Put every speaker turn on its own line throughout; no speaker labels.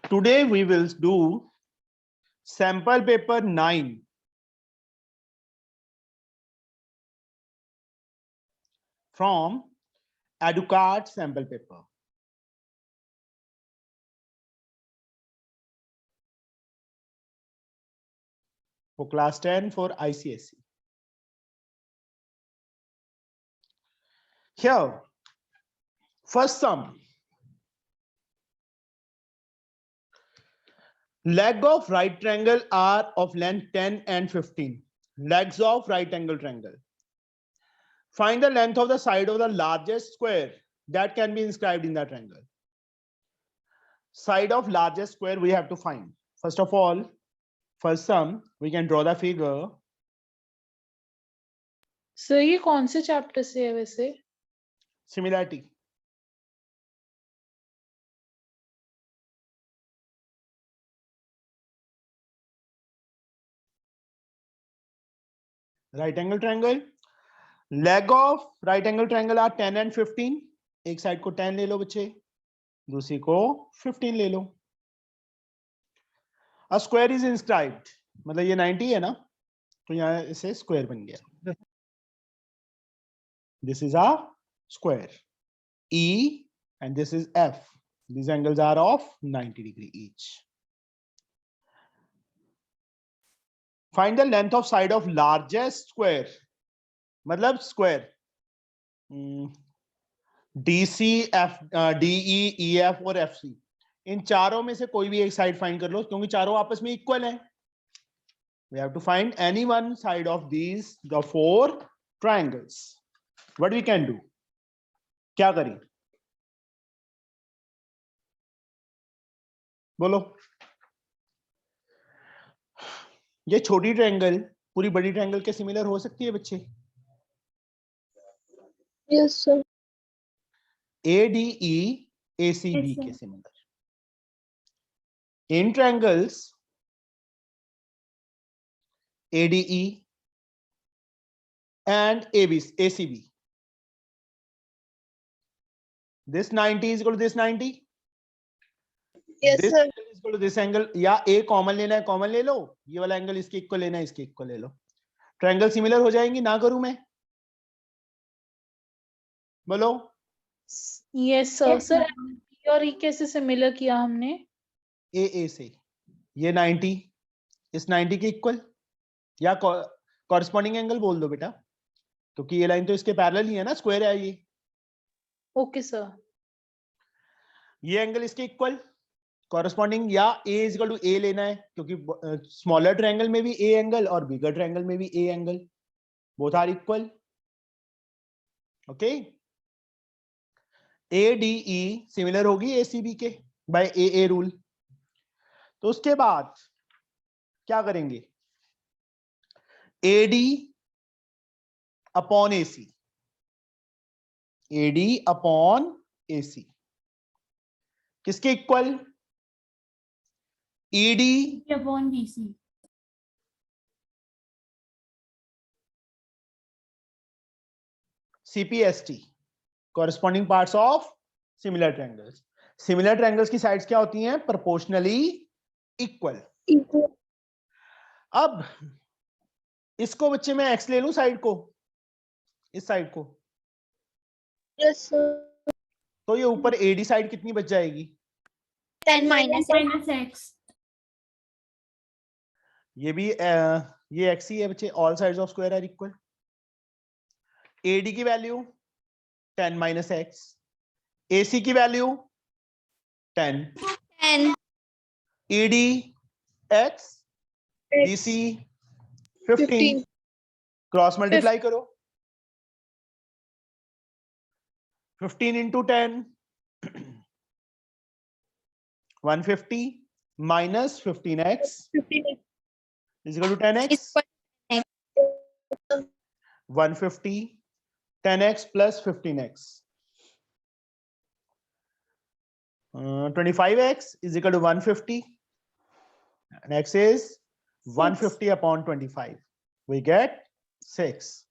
Today we will do sample paper 9 from Educard sample paper. For class 10 for ICSE. Here, first sum. Leg of right triangle are of length 10 and 15. Legs of right angle triangle. Find the length of the side of the largest square that can be inscribed in that triangle. Side of largest square we have to find. First of all, first sum, we can draw the figure.
Sir ये कौन से chapter से है वैसे?
Similarity. Right angle triangle. Leg of right angle triangle are 10 and 15. एक side को 10 ले लो बच्चे, दूसरी को 15 ले लो. A square is inscribed. मतलब ये 90 है ना, तो यहाँ इसे स्क्वायर बन गया. This is a square. E and this is F. These angles are of 90 degree each. Find the length of side of largest square. मतलब square. DC, F, DE, EF और FC. इन चारों में से कोई भी एक साइड फाइंड कर लो, क्योंकि चारों आपस में इक्वल हैं. We have to find any one side of these, the 4 triangles. What we can do? क्या करें? बोलो. ये छोटी ट्रायंगल पूरी बड़ी ट्रायंगल के सिमिलर हो सकती है बच्चे?
Yes, sir.
ADE, ACB
Yes,
के similar. In triangles ADE and ACB, this 90 is equal to this 90.
Yes,
this
sir.
angle is equal to this angle. या A कॉमन लेना है, कॉमन ले लो. ये वाला एंगल इसके इक्वल लेना है, इसके इक्वल ले लो. ट्रायंगल सिमिलर हो जाएंगी. ना करूं मैं? बोलो.
Yes sir. सर और ये कैसे सिमिलर किया हमने?
A से ये 90 इस 90 के इक्वल, या कॉरेस्पॉन्डिंग एंगल बोल दो बेटा, क्योंकि ये लाइन तो इसके पैरेलल ही है ना, स्क्वायर है ये.
Okay sir.
ये एंगल इसके इक्वल कॉरेस्पॉन्डिंग, या A is equal to A लेना है, क्योंकि स्मॉलर ट्रायंगल में भी A एंगल और बिगर ट्रायंगल में भी A angle, both are equal. Okay. ADE similar होगी ACB के बाय AA रूल. तो उसके बाद क्या करेंगे? AD upon AC, AD upon AC किसके इक्वल? ED
Upon BC.
CPST, corresponding parts of similar triangles. Similar triangles की साइड्स क्या होती हैं? Proportionally equal. अब इसको बच्चे मैं x ले लूं साइड को, इस साइड को,
Yes, sir.
तो ये ऊपर AD साइड कितनी बच जाएगी?
10 minus x.
ये भी ये x ही है बच्चे. All sides of square are equal. AD की वैल्यू 10 minus x, AC की value 10,
10.
ED x, DC 15. Cross multiply करो. 15 into 10 150 minus 15x
15.
is equal to 10x. 150 10x plus 15x, 25x is equal to 150, and x is 150 upon 25. We get 6.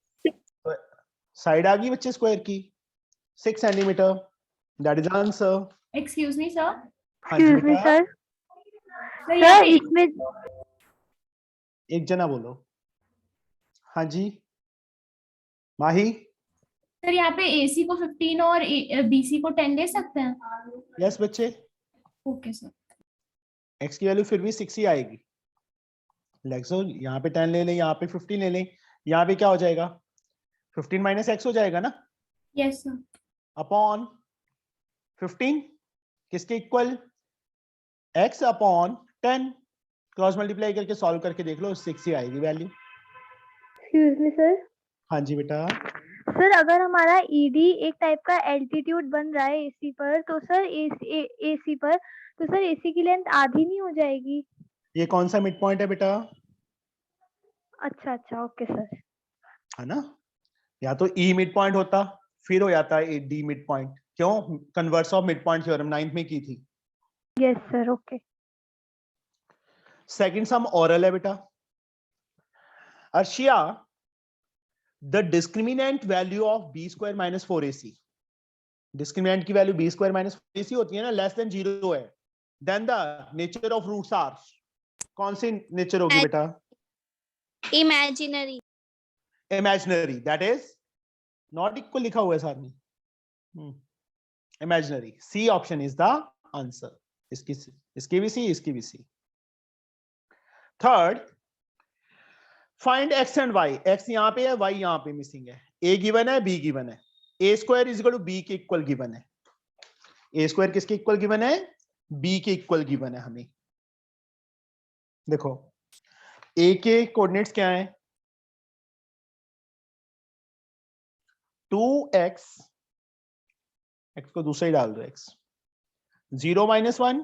Side आ गई बच्चे square की 6 centimeter. That is answer.
Excuse me, sir.
हाँ जी बेटा.
Sir इसमें
एक जना बोलो। हाँ जी माही।
सर यहाँ पे AC को 15 और BC को 10 ले सकते हैं?
यस बच्चे,
ओके सर।
x की वैल्यू फिर भी 6 ही आएगी। लेक्सो यहाँ पे 10 ले लें, यहाँ पे 15 ले लें, यहाँ पे क्या हो जाएगा 15 माइनस एक्स हो जाएगा ना,
यस सर।
अपॉन 15 किसके equal, x upon 10। Cross multiply करके सॉल्व करके देख लो, 6 ही आएगी वैल्यू।
Excuse me sir.
हाँ जी बेटा।
सर अगर हमारा ईडी एक टाइप का एल्टीट्यूड बन रहा है एसी पर, तो सर एसी पर, तो सर एसी की लेंथ आधी नहीं हो जाएगी?
ये कौन सा मिड पॉइंट है बेटा,
अच्छा अच्छा, ओके सर।
है ना, या तो ई मिड पॉइंट होता फिर हो जाता है डी मिड पॉइंट। क्यों, converse of mid point theorem 9th में की थी।
Yes sir, okay.
Second sum oral है बेटा। Arshia, the discriminant value of B square minus 4ac, discriminant की value B square minus 4ac होती है ना, लेस देन 0 है, then the nature of roots are, कौन सी नेचर होगी बेटा,
imaginary.
Imaginary, that is not equal लिखा हुआ है साथ में, imaginary. C option is the answer, इसकी भी सी, इसकी भी C. Third, find x and y, x यहाँ पे है, y यहाँ पे मिसिंग है, a गिवन है, b गिवन है, a square is equal to b के इक्वल गिवन है, a स्क्वायर किसके इक्वल गिवन है, b के इक्वल गिवन है हमें। देखो a के कोऑर्डिनेट्स क्या हैं, 2x, x को दूसरा ही डाल दो, x 0 माइनस 1,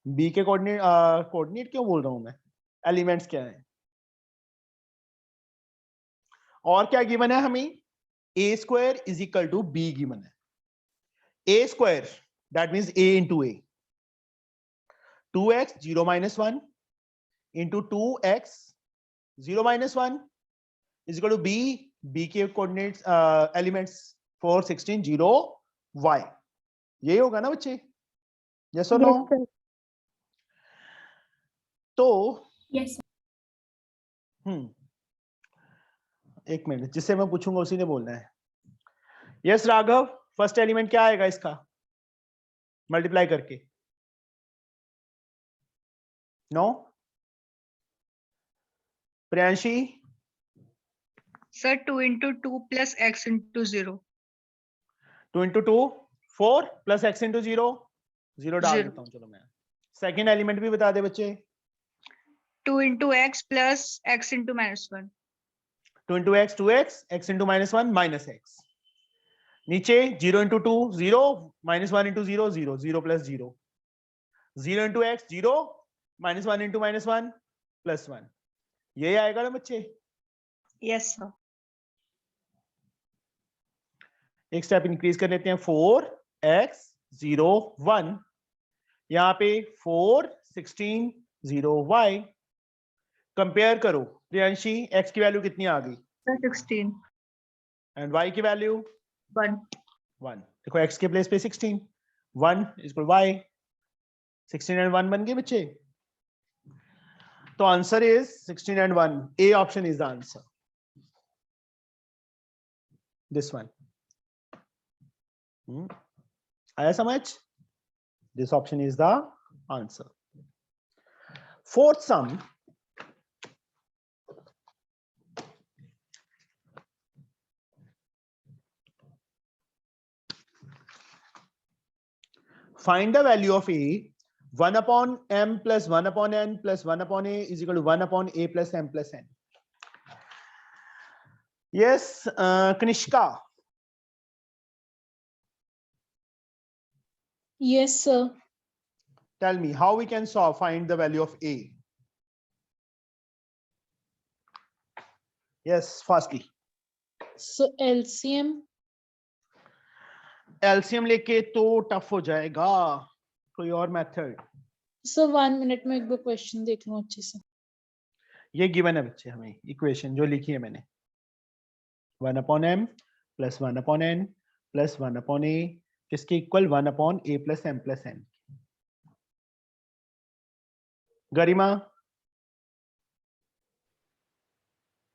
b के कोऑर्डिनेट क्यों बोल रहा हूं मैं, एलिमेंट्स क्या है, और क्या गिवन है हमें, a square is equal to b given है, a square that means a into a, 2x 0 minus 1 into 2x 0 minus 1 is equal to b के कोऑर्डिनेट्स एलिमेंट्स 4 16 0 y, यही होगा ना बच्चे, यस और नो।
Yes sir.
तो
यस
एक minute, जिससे मैं पूछूंगा उसी ने बोलना है। यस राघव, फर्स्ट एलिमेंट क्या आएगा इसका मल्टीप्लाई करके, no Priyanshi,
sir 2 into 2 plus x into 0.
2 into 2 4 plus x into 0 0 डाल
Zero.
देता हूं, चलो मैं सेकेंड एलिमेंट भी बता दे बच्चे,
2 into x plus x into minus 1.
2 into x 2x, x into minus 1 minus x, नीचे 0 into 2 0, minus 1 into 0 0, 0 plus 0, 0 into x 0, minus 1 into minus 1 plus 1, यही आएगा ना बच्चे।
Yes sir.
एक स्टेप इंक्रीज कर लेते हैं, 4x 0 1, यहाँ पे 4 16 0 y, कंपेयर करो प्रियांशी, x की वैल्यू कितनी आ गई,
Sir 16.
एंड y की वैल्यू
1.
1, देखो x के प्लेस पे 16, 1 इक्वल y, 16 एंड 1 बन गए बच्चे, तो answer is 16 and 1, A option is the answer, this one. आया समझ, this option is the answer. Fourth some, find the value of a, 1 upon m plus 1 upon n plus 1 upon a is equal to 1 upon a plus m plus n. Yes, Kanishka.
Yes, sir.
Tell me how we can find the value of a. Yes, firstly.
So LCM.
LCM लेके तो tough हो जाएगा, कोई और method.
So 1 minute में एक बार question देख लूं अच्छे से।
ये गिवन है बच्चे हमें, इक्वेशन जो लिखी है मैंने, 1 upon m plus 1 upon n plus 1 upon a, किसके equal 1 upon a plus m plus n। Garima,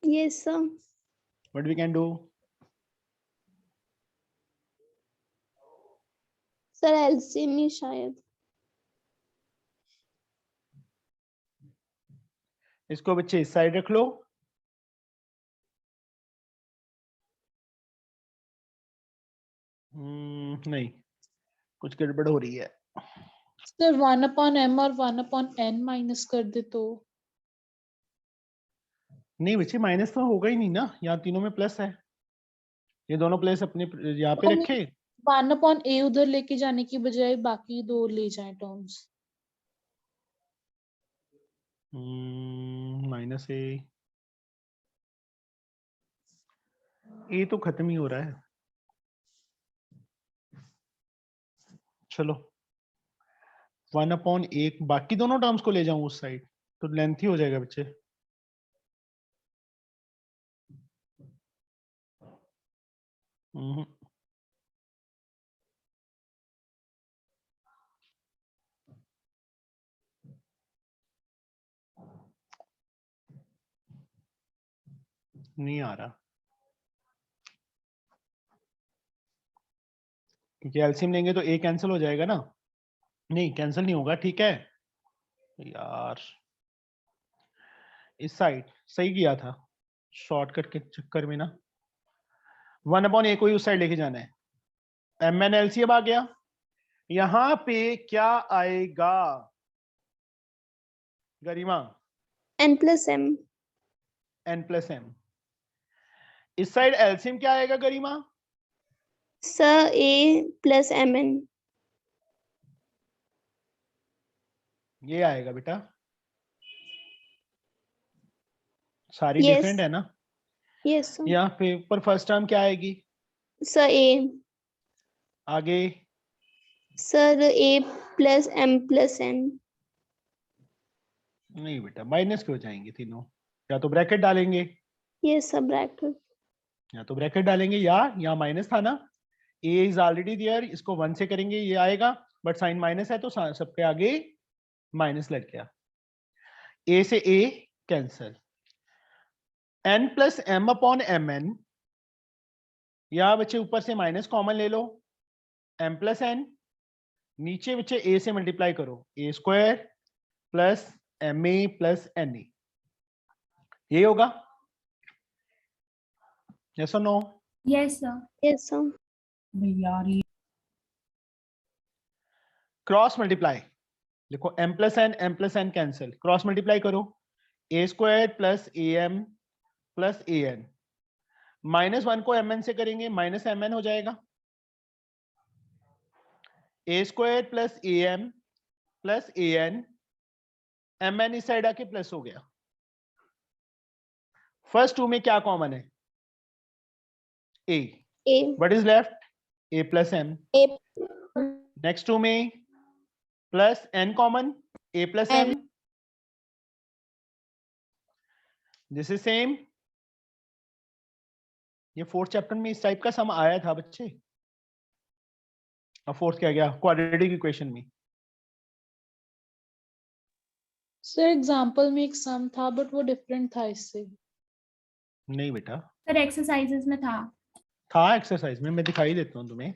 Yes, sir.
what we can do?
Sir, LCM ही शायद.
इसको बच्चे इस साइड रख लो। नहीं, कुछ गड़बड़ हो रही है।
सर 1/m और 1/n माइनस कर दे तो।
नहीं बच्चे, माइनस तो होगा ही नहीं ना, यहाँ तीनों में प्लस है। ये दोनों प्लस अपने यहाँ पे
हम
रखे।
1/a उधर लेके जाने की बजाय बाकी दो ले जाए टर्म्स।
माइनस ए तो खत्म ही हो रहा है। चलो 1/1 बाकी दोनों टर्म्स को ले जाऊं उस साइड तो लेंथी हो जाएगा बच्चे। हम्म, नहीं आ रहा क्योंकि एलसीएम लेंगे तो ए कैंसिल हो जाएगा ना। नहीं कैंसिल नहीं होगा, ठीक है यार। इस साइड सही किया था, शॉर्टकट के चक्कर में ना 1/a को ही उस साइड लेके जाना है। mn एलसीएम आ गया, यहां पे क्या आएगा गरिमा?
n+m.
n+m। इस साइड एलसीएम क्या आएगा गरिमा?
Sir, a+mn.
ये आएगा बेटा, सारी
Yes.
डिफरेंट है ना।
Yes, sir.
यहाँ पे ऊपर फर्स्ट टर्म क्या आएगी?
Sir, a.
आगे
Sir, a+m+n.
नहीं बेटा, माइनस क्यों जाएंगे तीनों? या तो ब्रैकेट डालेंगे,
Yes, sir, bracket.
या तो ब्रैकेट डालेंगे, या यहाँ माइनस था ना, a इज ऑलरेडी देयर, इसको 1 से करेंगे ये आएगा, बट साइन माइनस है तो सबके आगे माइनस लग गया। a से a कैंसल, n+m/mn, या बच्चे ऊपर से माइनस कॉमन ले लो, m+n, नीचे बच्चे a से मल्टीप्लाई करो, a² plus ma plus na, यही होगा? यस और no?
Yes sir.
Yes, sir.
Cross multiply लिखो, m+n कैंसिल, क्रॉस मल्टीप्लाई करो, a² plus am plus an, -1 को mn से करेंगे, -mn हो जाएगा, a² plus am plus an, mn इस साइड आके प्लस हो गया। फर्स्ट टू में क्या कॉमन है? a,
A.
What is left? a plus m।
A.
Next two में प्लस n कॉमन, a plus m, this is same. ये फोर्थ चैप्टर में इस टाइप का सम आया था बच्चे। अब फोर्थ क्या गया? क्वाड्रेटिक इक्वेशन में।
सर एग्जांपल में एक सम था बट वो डिफरेंट था इससे।
नहीं बेटा,
सर एक्सरसाइजेस में था
एक्सरसाइज में, मैं दिखाई देता हूँ तुम्हें।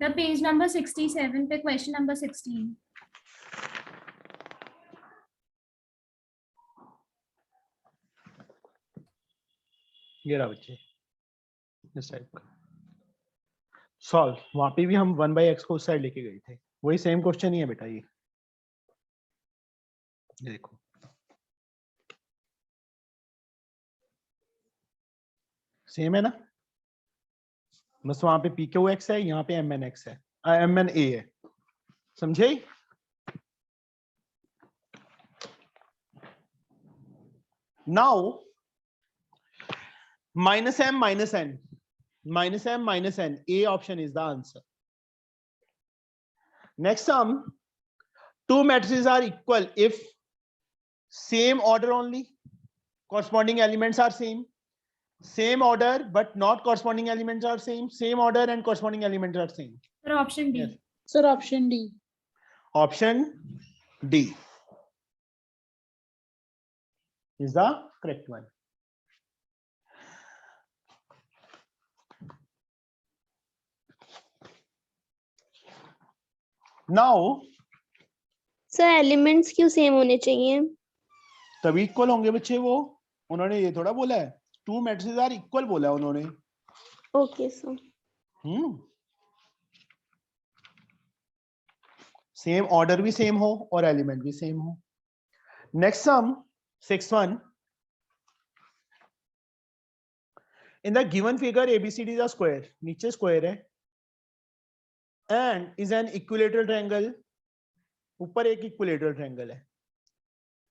सर पेज नंबर 67 पे क्वेश्चन नंबर 16।
ये रहा बच्चे, इस टाइप का सॉल्व। वहां पे भी हम 1/x को उस साइड लेके गए थे, वही सेम क्वेश्चन ही है बेटा। ये देखो, सेम है ना? बस वहां पे पी क्यू एक्स है, यहाँ पे एम एन एक्स है, एम एन ए है, समझे? Now minus m minus n, minus m minus n, A option is the answer. Next sum, two matrices are equal if same order only, corresponding elements are same order but not corresponding elements are same order and corresponding elements are same.
Sir, option D.
Yes.
Sir, option D.
Option D is the correct one. Now
sir elements क्यों same होने चाहिए?
तभी equal होंगे बच्चे, वो उन्होंने ये थोड़ा बोला है, टू मैट्रिसेस आर इक्वल बोला है उन्होंने।
Okay sir.
सेम ऑर्डर भी सेम हो और एलिमेंट भी सेम हो। Next sum 6-1, in the given figure ABCD is a square, नीचे स्क्वायर है, and is an equilateral triangle, ऊपर एक इक्विलेटरल ट्रायंगल है,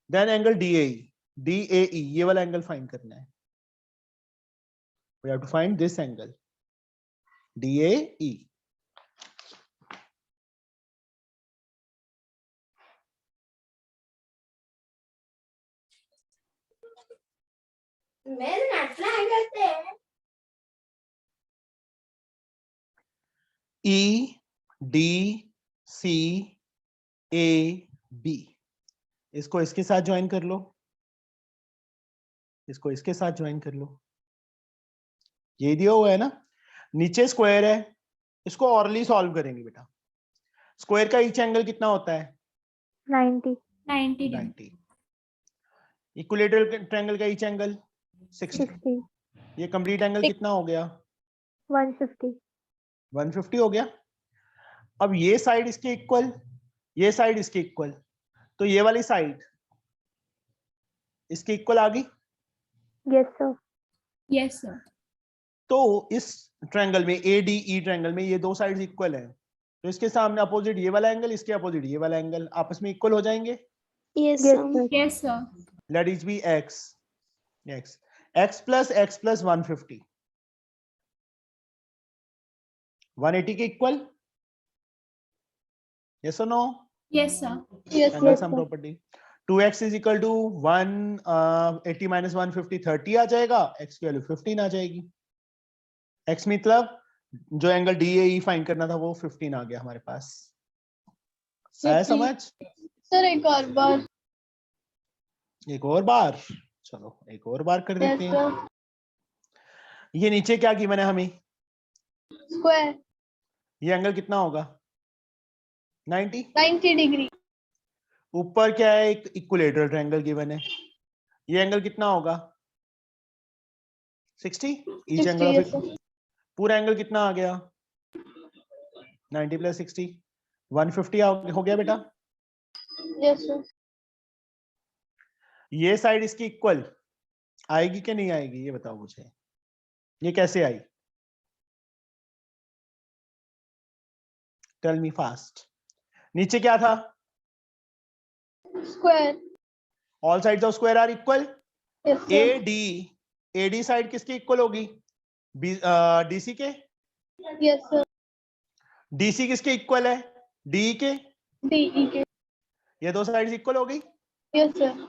देन एंगल DAE ये वाला एंगल फाइंड करना है। We have to find this angle DAE। EDCAB, इसको इसके साथ ज्वाइन कर लो, इसको इसके साथ ज्वाइन कर लो, ये दिया हुआ है ना, नीचे स्क्वायर है, इसको ऑरली सॉल्व करेंगे बेटा। स्क्वायर का ईच एंगल कितना होता है?
90.
90.
इक्विलेटरल ट्रायंगल का ईच एंगल 60।
60.
ये कंप्लीट एंगल कितना हो गया?
150.
150 हो गया। अब ये साइड इसके इक्वल, ये साइड इसके इक्वल, तो ये वाली साइड इसके इक्वल आ गई।
Yes sir.
Yes, sir.
तो इस ट्रायंगल में ADE ट्रायंगल में ये दो साइड्स इक्वल हैं, तो इसके सामने अपोजिट ये वाला एंगल, इसके अपोजिट ये वाला एंगल आपस में इक्वल हो जाएंगे।
यस
Yes
सर।
sir.
Yes, sir.
Let it be x plus 150 180 के इक्वल, यस और no?
Yes, sir.
Yes
angle
Yes,
sum
sir.
Property. 2x is equal to 180 minus 150 30 आ जाएगा, x की वैल्यू 15 आ जाएगी। x मतलब जो एंगल DAE फाइंड करना था वो 15 आ गया हमारे पास। आया समझ?
सर एक और बार।
एक और बार, चलो एक और बार कर देते हैं। ये नीचे क्या गिवन है हमें?
स्क्वायर
ये एंगल कितना होगा? 90।
90 डिग्री।
ऊपर क्या है? एक इक्विलेटरल ट्रायंगल गिवन है, ये एंगल कितना होगा? 60। ईच एंगल ऑफ पूरा एंगल कितना आ गया? 90 प्लस 60 150 हो गया बेटा।
Yes sir.
ये साइड इसकी इक्वल आएगी कि नहीं आएगी, ये बताओ मुझे। ये कैसे आई? Tell me fast. नीचे क्या था?
Square.
All sides of square are equal.
Yes
AD side किसकी इक्वल होगी? DC के।
Yes sir.
DC किसके इक्वल है? DE के।
DE के।
ये दो साइड्स इक्वल हो गई।
Yes sir.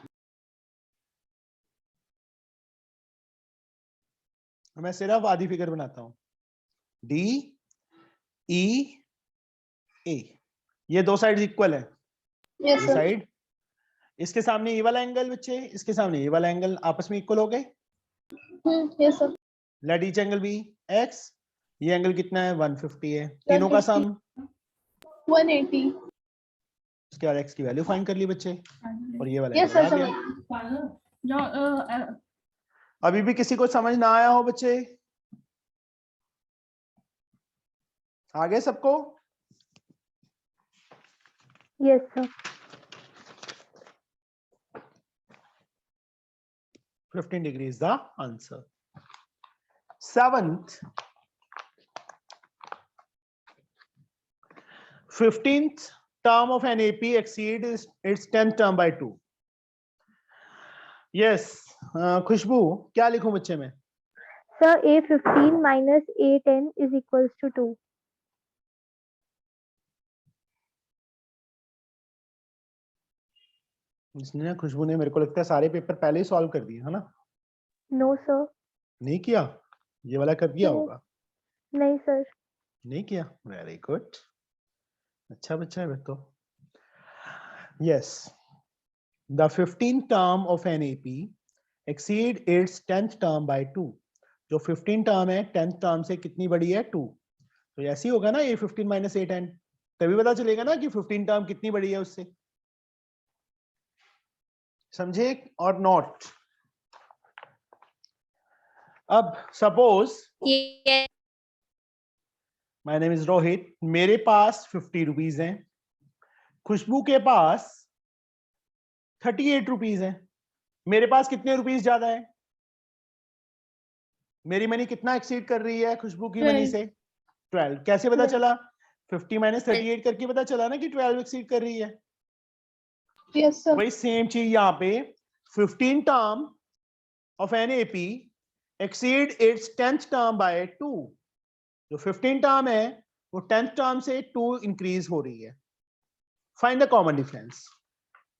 मैं सिर्फ आधी फिगर बनाता हूं। DEA, ये दो साइड्स इक्वल है।
यस
ये
सर।
साइड, इसके सामने ये वाला एंगल बच्चे, इसके सामने ये वाला एंगल आपस में इक्वल हो गए।
Yes sir.
Let each angle be x। ये एंगल कितना है? 150 है। तीनों का सम
180।
उसके बाद x की वैल्यू फाइंड कर ली बच्चे, और ये वाला
यस
एंगल
सर
आ गया।
जो
अभी भी किसी को समझ ना आया हो बच्चे? आ गए सबको?
Yes sir.
15 degree is the answer. 7th, 15th term of an AP exceeds its 10th term by 2. Yes, खुशबू क्या लिखूं बच्चे में?
Sir, A15 minus A10 is equals to 2.
इसने ना खुशबू ने मेरे को लगता है सारे पेपर पहले ही सॉल्व कर दिए है ना?
No, sir.
नहीं किया? ये वाला कर दिया
नहीं।
होगा?
नहीं sir.
नहीं किया? वेरी गुड, अच्छा बच्चा है फिर तो। Yes, the 15th term of an AP exceed its 10th term by 2. जो 15 टर्म है 10th टर्म से कितनी बड़ी है? 2। तो ऐसे ही होगा ना, A15 minus A10, तभी पता चलेगा ना कि 15 टर्म कितनी बड़ी है उससे। समझे और नॉट? अब suppose
Yes.
My name is Rohit, मेरे पास 50 रुपीज हैं, खुशबू के पास 38 रुपीज हैं। मेरे पास कितने रुपीज ज्यादा है? मेरी मनी कितना एक्सीड कर रही है खुशबू की मनी
12।
से? 12। कैसे पता
12।
चला? 50 minus 38 करके पता चला ना कि 12 एक्सीड कर रही है।
Yes, sir.
वही सेम चीज यहाँ पे 15 term of an AP exceed it's 10th term by 2। जो 15 टर्म है वो 10th टर्म से 2 इंक्रीज हो रही है। Find the common difference.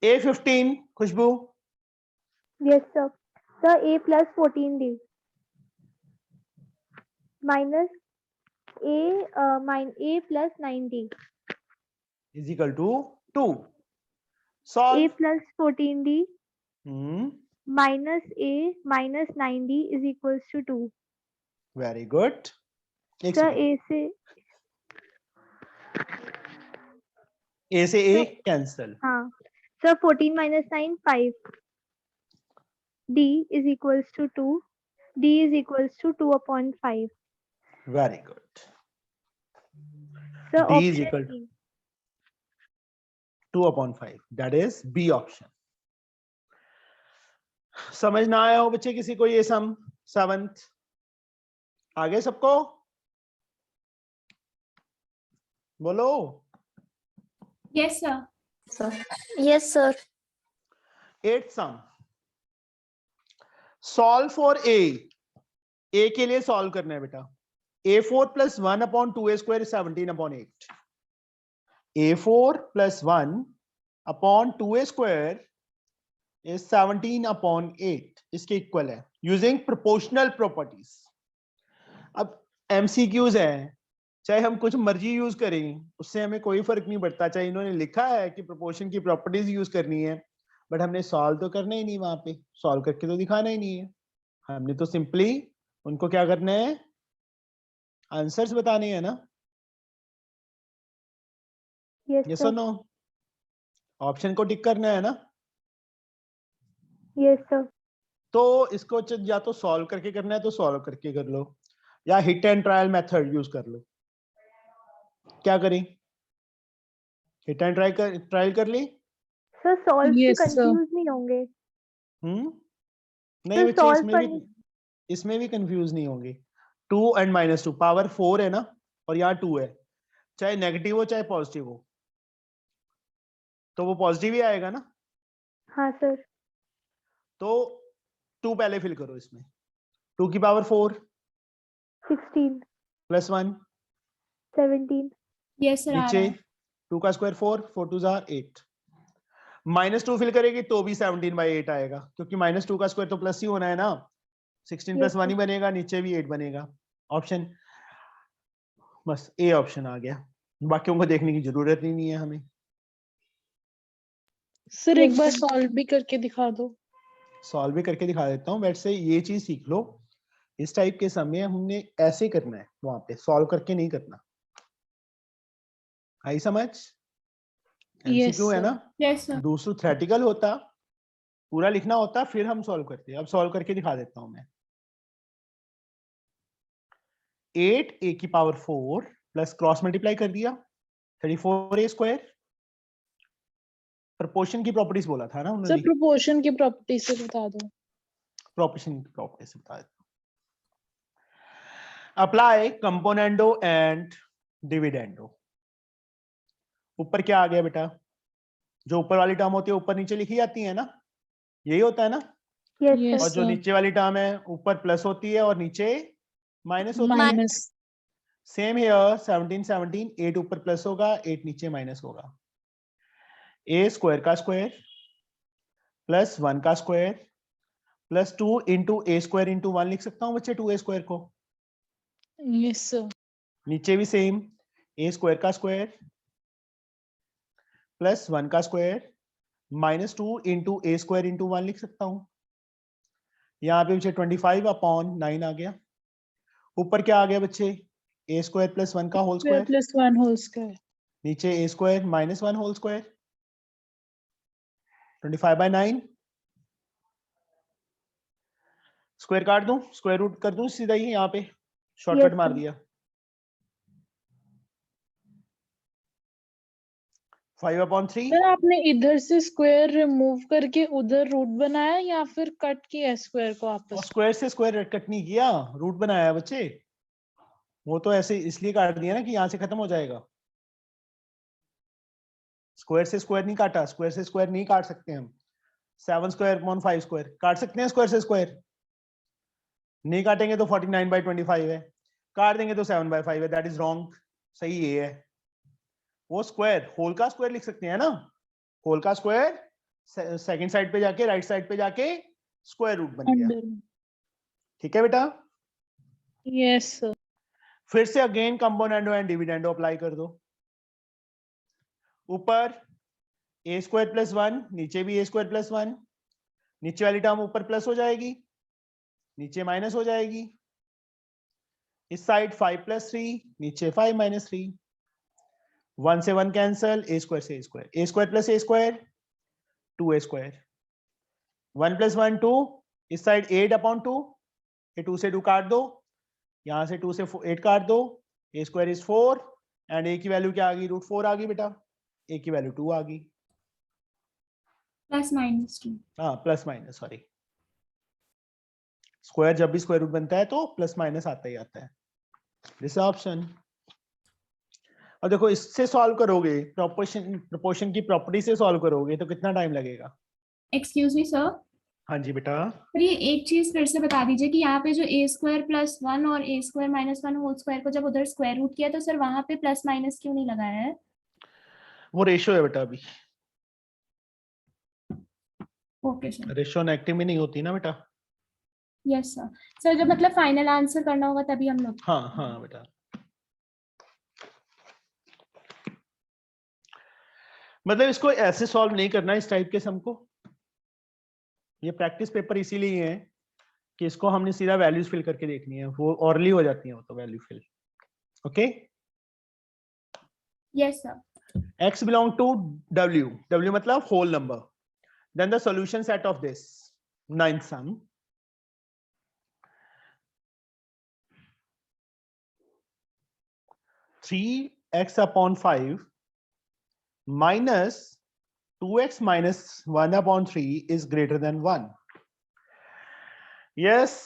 A15 Khushboo
Yes, sir. Sir, A plus 14D minus A plus 9D.
is equal to 2.
A
Solve.
plus 14D
Hmm.
minus A minus 9D is equals to 2.
Very good. एक
Sir,
second.
A से
A से A cancel.
हाँ. Sir, 14 minus 9 5. D is equals to 2. D is equals to 2 upon 5.
Very good.
Sir,
D is
option
equal to
B.
2 upon 5. That is B option. समझ ना आया हो बच्चे किसी को ये सम 7th? आगे सबको बोलो।
Yes, sir.
Yes, sir.
8th sum. Solve for A. A के लिए सॉल्व करना है बेटा। A4 plus 1 upon 2A square is 17 upon 8. A4 plus 1 upon 2A square is 17 upon 8. इसके इक्वल है यूजिंग प्रोपोर्शनल प्रॉपर्टीज। अब MCQs है, चाहे हम कुछ मर्जी यूज करें उससे हमें कोई फर्क नहीं पड़ता। चाहे इन्होंने लिखा है कि प्रोपोर्शन की प्रॉपर्टीज यूज करनी है, बट हमने सॉल्व तो करना ही नहीं, वहां पे सॉल्व करके तो दिखाना ही नहीं है। हमने तो सिंपली उनको क्या करना है, आंसर्स बताने हैं ना।
Yes,
yes
sir.
और नो? ऑप्शन को टिक करना है ना।
Yes, sir.
तो इसको या तो सॉल्व करके करना है तो सॉल्व करके कर लो, या hit and trial method use कर लो। क्या करें? हिट एंड ट्रायल कर ली?
Sir, solve से
Yes, sir.
confuse नहीं होंगे.
नहीं
Sir,
बच्चे,
solve
इसमें भी कंफ्यूज नहीं होंगे। 2 and -2 पावर 4 है ना, और यहाँ 2 है, चाहे नेगेटिव हो चाहे पॉजिटिव हो, तो वो पॉजिटिव ही आएगा ना।
हाँ sir.
तो 2 पहले फिल करो इसमें। 2 की पावर 4
16
प्लस 1
17.
Yes, sir. आ रहा
नीचे
है।
2 का स्क्वायर 4 4 2 8। -2 फिल करेगी तो भी 17/8 आएगा, क्योंकि -2 का स्क्वायर तो प्लस ही होना है ना। 16
Yes,
+ 1 ही बनेगा, नीचे भी 8 बनेगा। ऑप्शन बस ए ऑप्शन आ गया, बाकियों को देखने की जरूरत ही नहीं है हमें।
सर
Yes,
एक बार
sir.
सॉल्व भी करके दिखा दो।
सॉल्व भी करके दिखा देता हूँ। वैसे ये चीज सीख लो, इस टाइप के समय हमने ऐसे करना है, वहां पे सॉल्व करके नहीं करना। आई समझ? एमसीक्यू है
sir.
ना।
Yes, sir.
दूसरा थ्योरेटिकल होता, पूरा लिखना होता, फिर हम सॉल्व करते। अब सॉल्व करके दिखा देता हूं मैं। 8a की पावर 4 प्लस क्रॉस मल्टीप्लाई कर दिया 34a स्क्वायर। प्रोपोर्शन की प्रॉपर्टीज बोला था ना
सर
उन्होंने।
प्रोपोर्शन की प्रॉपर्टी से बता दो।
प्रोपोर्शन की प्रॉपर्टी से बता देता हूं। Apply componendo and dividendo. ऊपर क्या आ गया बेटा? जो ऊपर वाली टर्म होती है ऊपर नीचे लिखी जाती है ना, यही होता है ना?
Yes,
Yes,
और
sir.
जो
sir.
नीचे वाली टर्म है ऊपर प्लस होती है और नीचे माइनस होती है।
Minus.
सेम हियर 17 8 ऊपर प्लस होगा 8 नीचे माइनस होगा। ए स्क्वायर का स्क्वायर प्लस 1 का स्क्वायर प्लस 2 इंटू ए स्क्वायर इंटू 1 लिख सकता हूँ बच्चे 2a स्क्वायर को।
Yes, sir.
नीचे भी सेम ए स्क्वायर का स्क्वायर प्लस 1 का स्क्वायर माइनस 2 इंटू ए स्क्वायर इंटू 1 लिख सकता हूँ। यहाँ पे बच्चे 25/9 आ गया। ऊपर क्या आ गया बच्चे? ए स्क्वायर प्लस 1 का whole
Square
square,
plus 1 whole square.
नीचे A square minus 1 whole square 25/9। Square काट दूं, स्क्वायर रूट कर दूं सीधा ही, यहाँ पे शॉर्टकट
Yes,
मार
sir.
दिया। 5/3
सर आपने इधर से स्क्वायर रिमूव करके उधर रूट बनाया या फिर कट किया स्क्वायर को
और
आपस
स्क्वायर से स्क्वायर कट नहीं किया, रूट बनाया है बच्चे। वो तो ऐसे इसलिए काट दिया ना कि यहाँ से खत्म हो जाएगा। स्क्वायर से स्क्वायर नहीं काटा, स्क्वायर से स्क्वायर नहीं काट सकते हम। 7 स्क्वायर अपॉन 5 स्क्वायर काट सकते हैं स्क्वायर से स्क्वायर? नहीं काटेंगे तो 49/25 है, काट देंगे तो 7/5 है। That is wrong. सही ये है। वो स्क्वायर होल का स्क्वायर लिख सकते हैं ना, होल का स्क्वायर सेकंड साइड पे जाके राइट साइड पे जाके स्क्वायर रूट बन गया।
अंडर।
ठीक है बेटा।
Yes sir.
फिर से again componendo and dividendo apply कर दो। ऊपर ए स्क्वायर प्लस 1, नीचे भी ए स्क्वायर प्लस 1। नीचे वाली टर्म ऊपर प्लस हो जाएगी, नीचे माइनस हो जाएगी। इस साइड 5 + 3, नीचे 5 - 3। 1 से 1 कैंसल, ए स्क्वायर से ए स्क्वायर, ए स्क्वायर प्लस ए स्क्वायर 2a स्क्वायर। 1 + 1 2, इस साइड 8/2, ये 2 से 2 काट दो, यहां से 2 से 8 काट दो। ए स्क्वायर इज 4 एंड ए की वैल्यू क्या आ गई? √4 आ गई बेटा। ए की वैल्यू 2 आ गई।
+-2।
हाँ प्लस माइनस, सॉरी। स्क्वायर जब भी स्क्वायर रूट बनता है तो प्लस माइनस आता ही आता है। This option. और देखो इससे सॉल्व करोगे, प्रोपोर्शन की प्रॉपर्टी से सॉल्व करोगे तो कितना टाइम लगेगा?
एक्सक्यूज मी सर,
हाँ जी बेटा।
पर ये एक चीज फिर से बता दीजिए कि यहाँ पे जो a² + 1 और a² - 1 होल स्क्वायर को जब उधर स्क्वायर रूट किया तो सर वहां पे प्लस माइनस क्यों नहीं लगाया है?
वो रेशियो है बेटा, अभी
ओके सर।
रेशियो नेगेटिव में नहीं होती ना बेटा।
Yes sir. सर जब मतलब फाइनल आंसर करना होगा तभी हम लोग।
हाँ हाँ बेटा। मतलब इसको ऐसे सॉल्व नहीं करना इस टाइप के सम को। ये प्रैक्टिस पेपर इसीलिए है कि इसको हमने सीधा वैल्यूज फिल करके देखनी है, वो ऑरली हो जाती है वो तो value fill. Okay.
Yes sir.
x belong to w, w मतलब whole number, then the solution set of this ninth sum (3x/5 minus 2x minus 1/3 is greater than 1). Yes,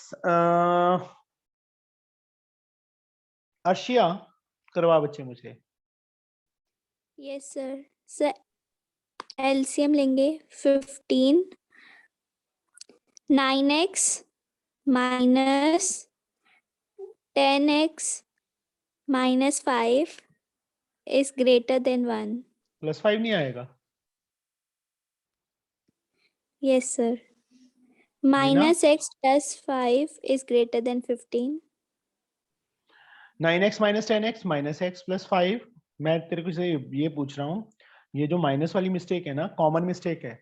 Arshia करवा बच्चे मुझे।
Yes sir. सर एलसीएम लेंगे 15 9x minus 10x minus 5 is greater than 1.
+5 नहीं आएगा?
Yes sir. Minus x plus 5 is greater than 15.
9x minus 10x minus x plus 5। मैं तेरे को से ये पूछ रहा हूँ, ये जो माइनस वाली मिस्टेक है ना, कॉमन मिस्टेक है।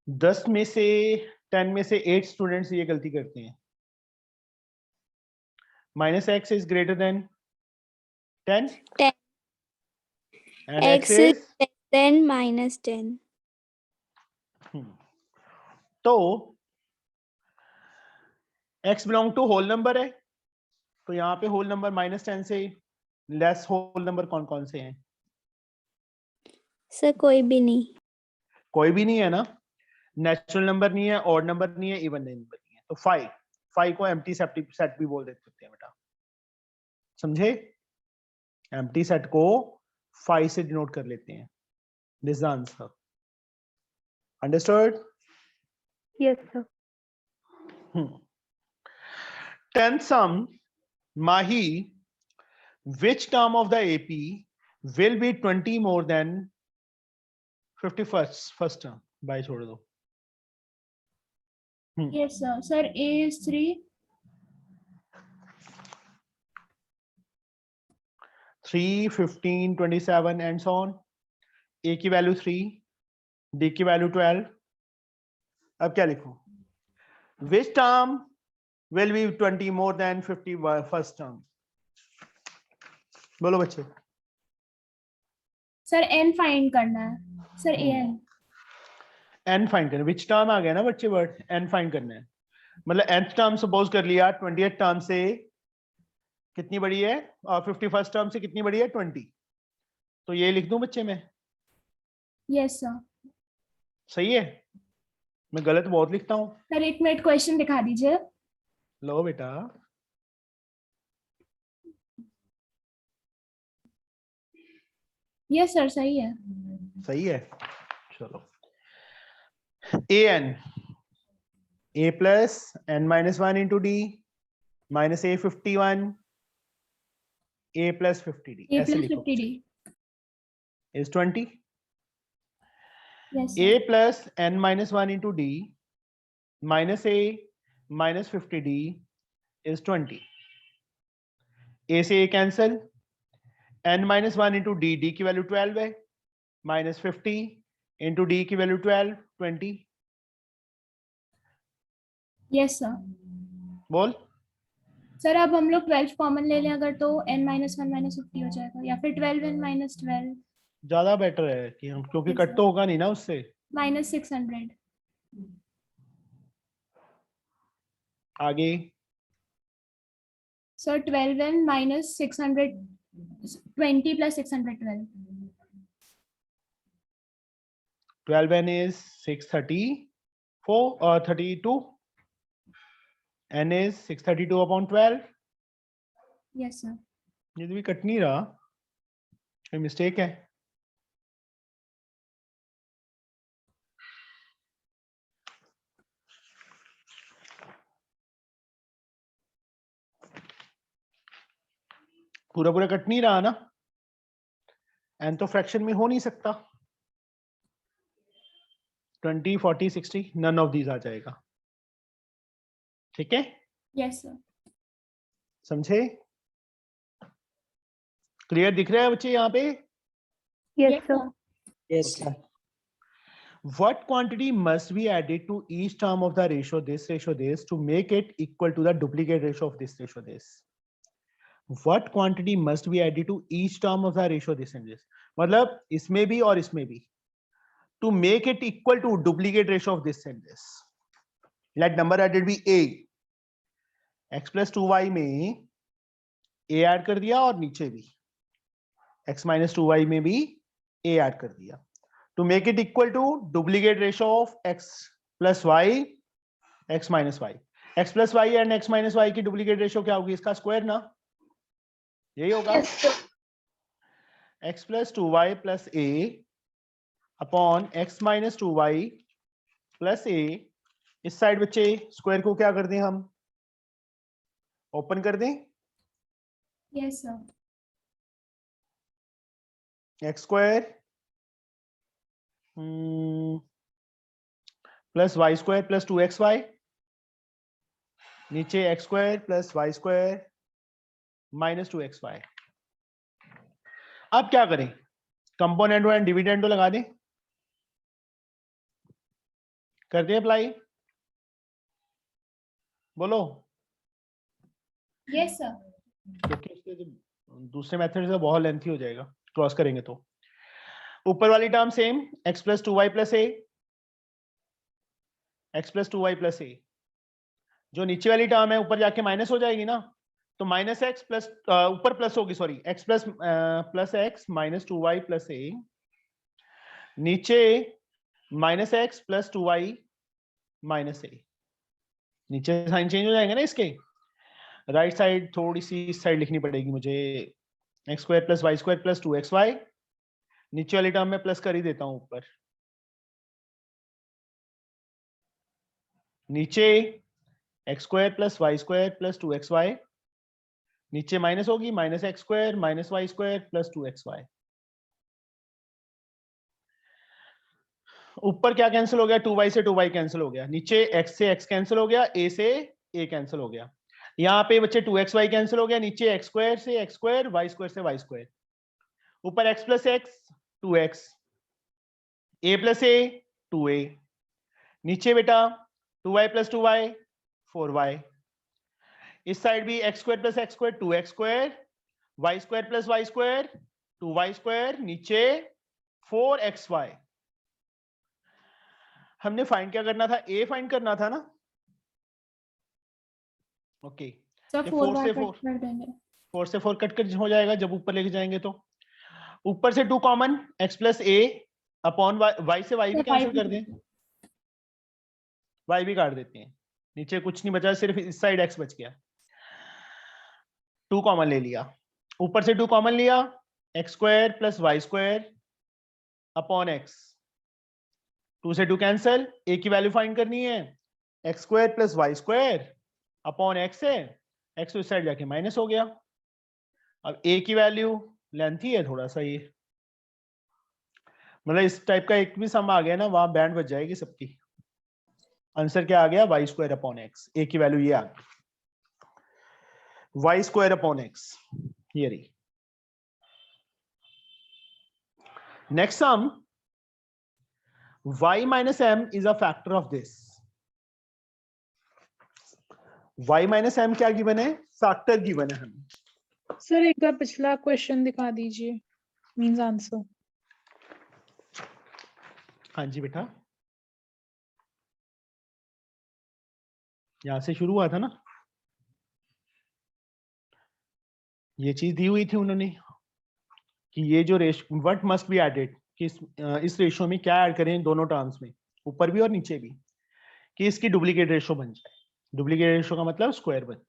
10 में से 10 में से 8 स्टूडेंट्स ये गलती करते हैं। Minus x is greater than 10
10.
and
X is less than minus 10.
तो x belong to whole number है, तो यहाँ पे होल नंबर -10 से लेस होल नंबर कौन कौन से हैं?
सर कोई भी नहीं।
कोई भी नहीं है ना। नेचुरल नंबर नहीं है, ऑड नंबर नहीं है, इवन नंबर नहीं है। तो 5 को एम्प्टी सेट भी बोल देते हैं बेटा, समझे? एम्प्टी सेट को 5 से डिनोट कर लेते हैं. This is the answer. Understood?
Yes, sir.
10th sum, Mahi, which term of the AP will be 20 more than 51st term? By छोड़ दो.
Yes, sir. Sir, A is 3.
3, 15, 27 and so on. A की value 3, D की value 12. अब क्या लिखूं? Which term will be 20 more than 51st term? बोलो बच्चे.
Sir, N find करना है. Sir, AN.
N फाइंड करना. Which term आ गया ना बच्चे वर्ड? N फाइंड करना है. मतलब nth टर्म सपोज कर लिया 20th टर्म से कितनी बड़ी है और 51st टर्म से कितनी बड़ी है 20. तो ये लिख दूं बच्चे में.
Yes, sir.
सही है. मैं गलत बहुत लिखता हूँ.
Sir, एक मिनट क्वेश्चन दिखा दीजिए.
लो बेटा.
Yes, sir. सही है.
सही है. चलो. an a plus n minus 1 into d minus a 51 a plus 50d
A
ऐसे
plus
लिखो
50D.
is 20.
Yes, sir.
a plus n minus 1 into d minus a minus 50d is 20. a से a cancel. n minus 1 into d, d की value 12 है, minus 50 into d की value 12, 20.
Yes, sir.
बोल.
Sir अब हम लोग 12 common ले लें अगर तो n minus 1 minus 50 हो जाएगा या फिर 12n minus 12
ज्यादा बेटर है कि हम, क्योंकि
Yes,
कट
sir.
तो होगा नहीं ना उससे.
minus 600.
आगे.
Sir, 12n minus 600, 20 plus 612.
12n is 634 or 32. n is 632 upon 12.
Yes, sir.
ये भी कट नहीं रहा. कोई मिस्टेक है? पूरा पूरा कट नहीं रहा ना. n तो फ्रैक्शन में हो नहीं सकता. 20, 40, 60 none of these आ जाएगा. ठीक है.
Yes, sir.
समझे? क्लियर दिख रहा है बच्चे यहाँ पे?
Yes,
Yes,
sir.
sir.
Yes,
Okay. What quantity must be added to each term of the ratio this to make it equal to the duplicate ratio of this ratio this? What quantity must be added to each term of the ratio this and this? मतलब इसमें भी और इसमें भी. To make it equal to duplicate ratio of this and this. Let number added be a. x plus 2y में a add कर दिया और नीचे भी x minus 2y में भी a ऐड कर दिया. To make it equal to duplicate ratio of x plus y, x minus y. x plus y and x minus y की duplicate ratio क्या होगी? इसका स्क्वायर ना, यही होगा.
Yes, sir.
x plus 2y plus a upon x minus 2y plus a. इस side बच्चे square को क्या कर दें हम? ओपन कर दें.
Yes, sir.
x square plus y square plus 2xy. नीचे x square plus y square minus 2xy. अब क्या करें? कंपोनेंटो एंड डिविडेंडो लगा दें. कर दें अप्लाई? बोलो.
Yes, sir.
क्योंकि इसके जो दूसरे मेथड से बहुत लेंथी हो जाएगा क्रॉस करेंगे तो. ऊपर वाली term same x plus 2y plus a, x plus 2y plus a. जो नीचे वाली टर्म है ऊपर जाके माइनस हो जाएगी ना, तो माइनस एक्स प्लस ऊपर प्लस होगी, sorry x plus plus x minus 2y plus a, नीचे minus x plus 2y minus a. नीचे साइन चेंज हो जाएंगे ना इसके. राइट साइड थोड़ी सी इस साइड लिखनी पड़ेगी मुझे. x square plus y square plus 2xy नीचे वाली टर्म में प्लस कर ही देता हूं ऊपर। नीचे x square plus y square plus 2xy, नीचे माइनस होगी minus x square minus y square plus 2xy। ऊपर क्या कैंसिल हो गया, 2y से 2y कैंसिल हो गया, नीचे x से x कैंसिल हो गया, a से a कैंसिल हो गया। यहाँ पे बच्चे 2xy कैंसिल हो गया, नीचे x स्क्वायर से x स्क्वायर, y स्क्वायर से y स्क्वायर, ऊपर x plus x 2x, a plus a 2a, नीचे बेटा 2y प्लस 2y 4y, इस साइड भी x square plus x square 2x square, y square plus y square 2y square, नीचे 4xy। हमने find क्या करना था, a फाइंड करना था ना। ओके
सर
ये
4
4
बार
से
कट
4
कर देंगे।
4 से 4 कट कर हो जाएगा जब ऊपर लेके जाएंगे तो। ऊपर से 2 common, x plus a upon y से y भी कैंसिल कर दें, y भी काट देते हैं, नीचे कुछ नहीं बचा, सिर्फ इस साइड x बच गया। 2 कॉमन ले लिया, ऊपर से 2 कॉमन लिया, x square plus y square upon x, 2 से 2 कैंसिल, a की वैल्यू फाइंड करनी है, x square plus y square upon x है, एक्स इस साइड जाके माइनस हो गया। अब a की वैल्यू लेंथी है थोड़ा सा, ये मतलब इस टाइप का एक भी सम आ गया ना, वहां बैंड बच जाएगी सबकी। आंसर क्या आ गया, y square upon x, a की वैल्यू ये आ गई वाई स्क्वायर अपॉन एक्स, ये रही। Next sum, y minus m is a factor of this. y minus m क्या गिवन है, फैक्टर गिवन है हमें।
सर एक बार पिछला क्वेश्चन दिखा दीजिए, मींस आंसर।
हाँ जी बेटा, यहां से शुरू हुआ था ना, ये चीज दी हुई थी उन्होंने कि ये जो ratio what must be added, कि इस रेशियो में क्या ऐड करें दोनों टर्म्स में, ऊपर भी और नीचे भी, कि इसकी डुप्लीकेट रेशियो बन जाए। डुप्लीकेट रेशियो का मतलब स्क्वायर बन।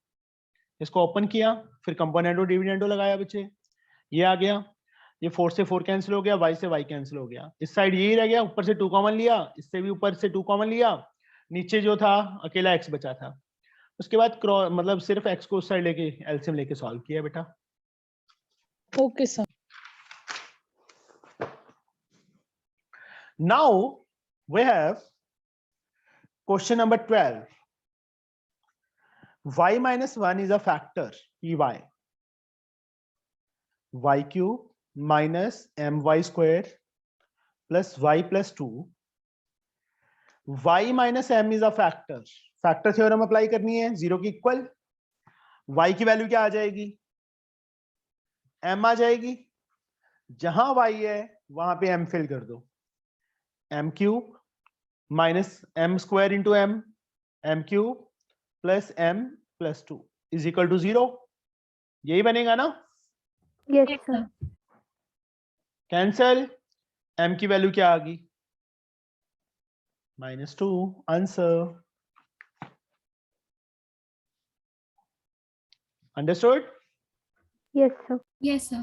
इसको ओपन किया, फिर कंपोनेंटो डिविडेंडो लगाया बच्चे, ये आ गया, ये 4 से 4 कैंसिल हो गया, y से y कैंसिल हो गया, इस साइड यही रह गया, ऊपर से 2 कॉमन लिया, इससे भी ऊपर से 2 कॉमन लिया, नीचे जो था अकेला x बचा था। उसके बाद मतलब सिर्फ x को उस साइड लेके एलसीएम लेके सॉल्व किया बेटा।
Okay sir.
Now we have question number 12. Y minus 1 is a factor, Py. Y cube minus my square plus y plus 2. Y minus m is a factor. Factor theorem apply करनी है, 0 की equal. y की value क्या आ जाएगी, m आ जाएगी, जहां y है वहां पे m फिल कर दो, m cube minus m square into m cube plus m plus 2 is equal to 0, यही बनेगा ना।
Yes sir.
कैंसल, m की वैल्यू क्या आ गई, -2, answer. Understood?
Yes sir.
Yes sir.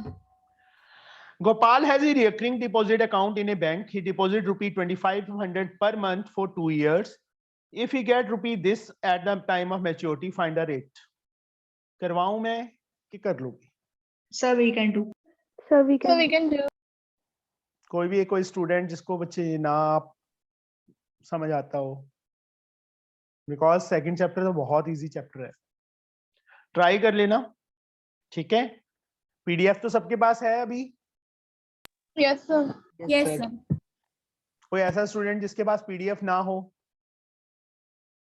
Gopal has a recurring deposit account in a bank. He deposit rupee 2500 per month for 2 years. If he get rupee this at the time of maturity, find the rate. करवाऊं मैं कि कर लूंगी?
Sir, we can do.
Sir we
So we
can.
can do.
कोई भी कोई student जिसको बच्चे ना समझ आता हो, बिकॉज सेकंड चैप्टर तो बहुत इजी चैप्टर है, ट्राई कर लेना, ठीक है। पीडीएफ तो सबके पास है अभी?
Yes sir.
Yes sir.
कोई ऐसा स्टूडेंट जिसके पास पीडीएफ ना हो?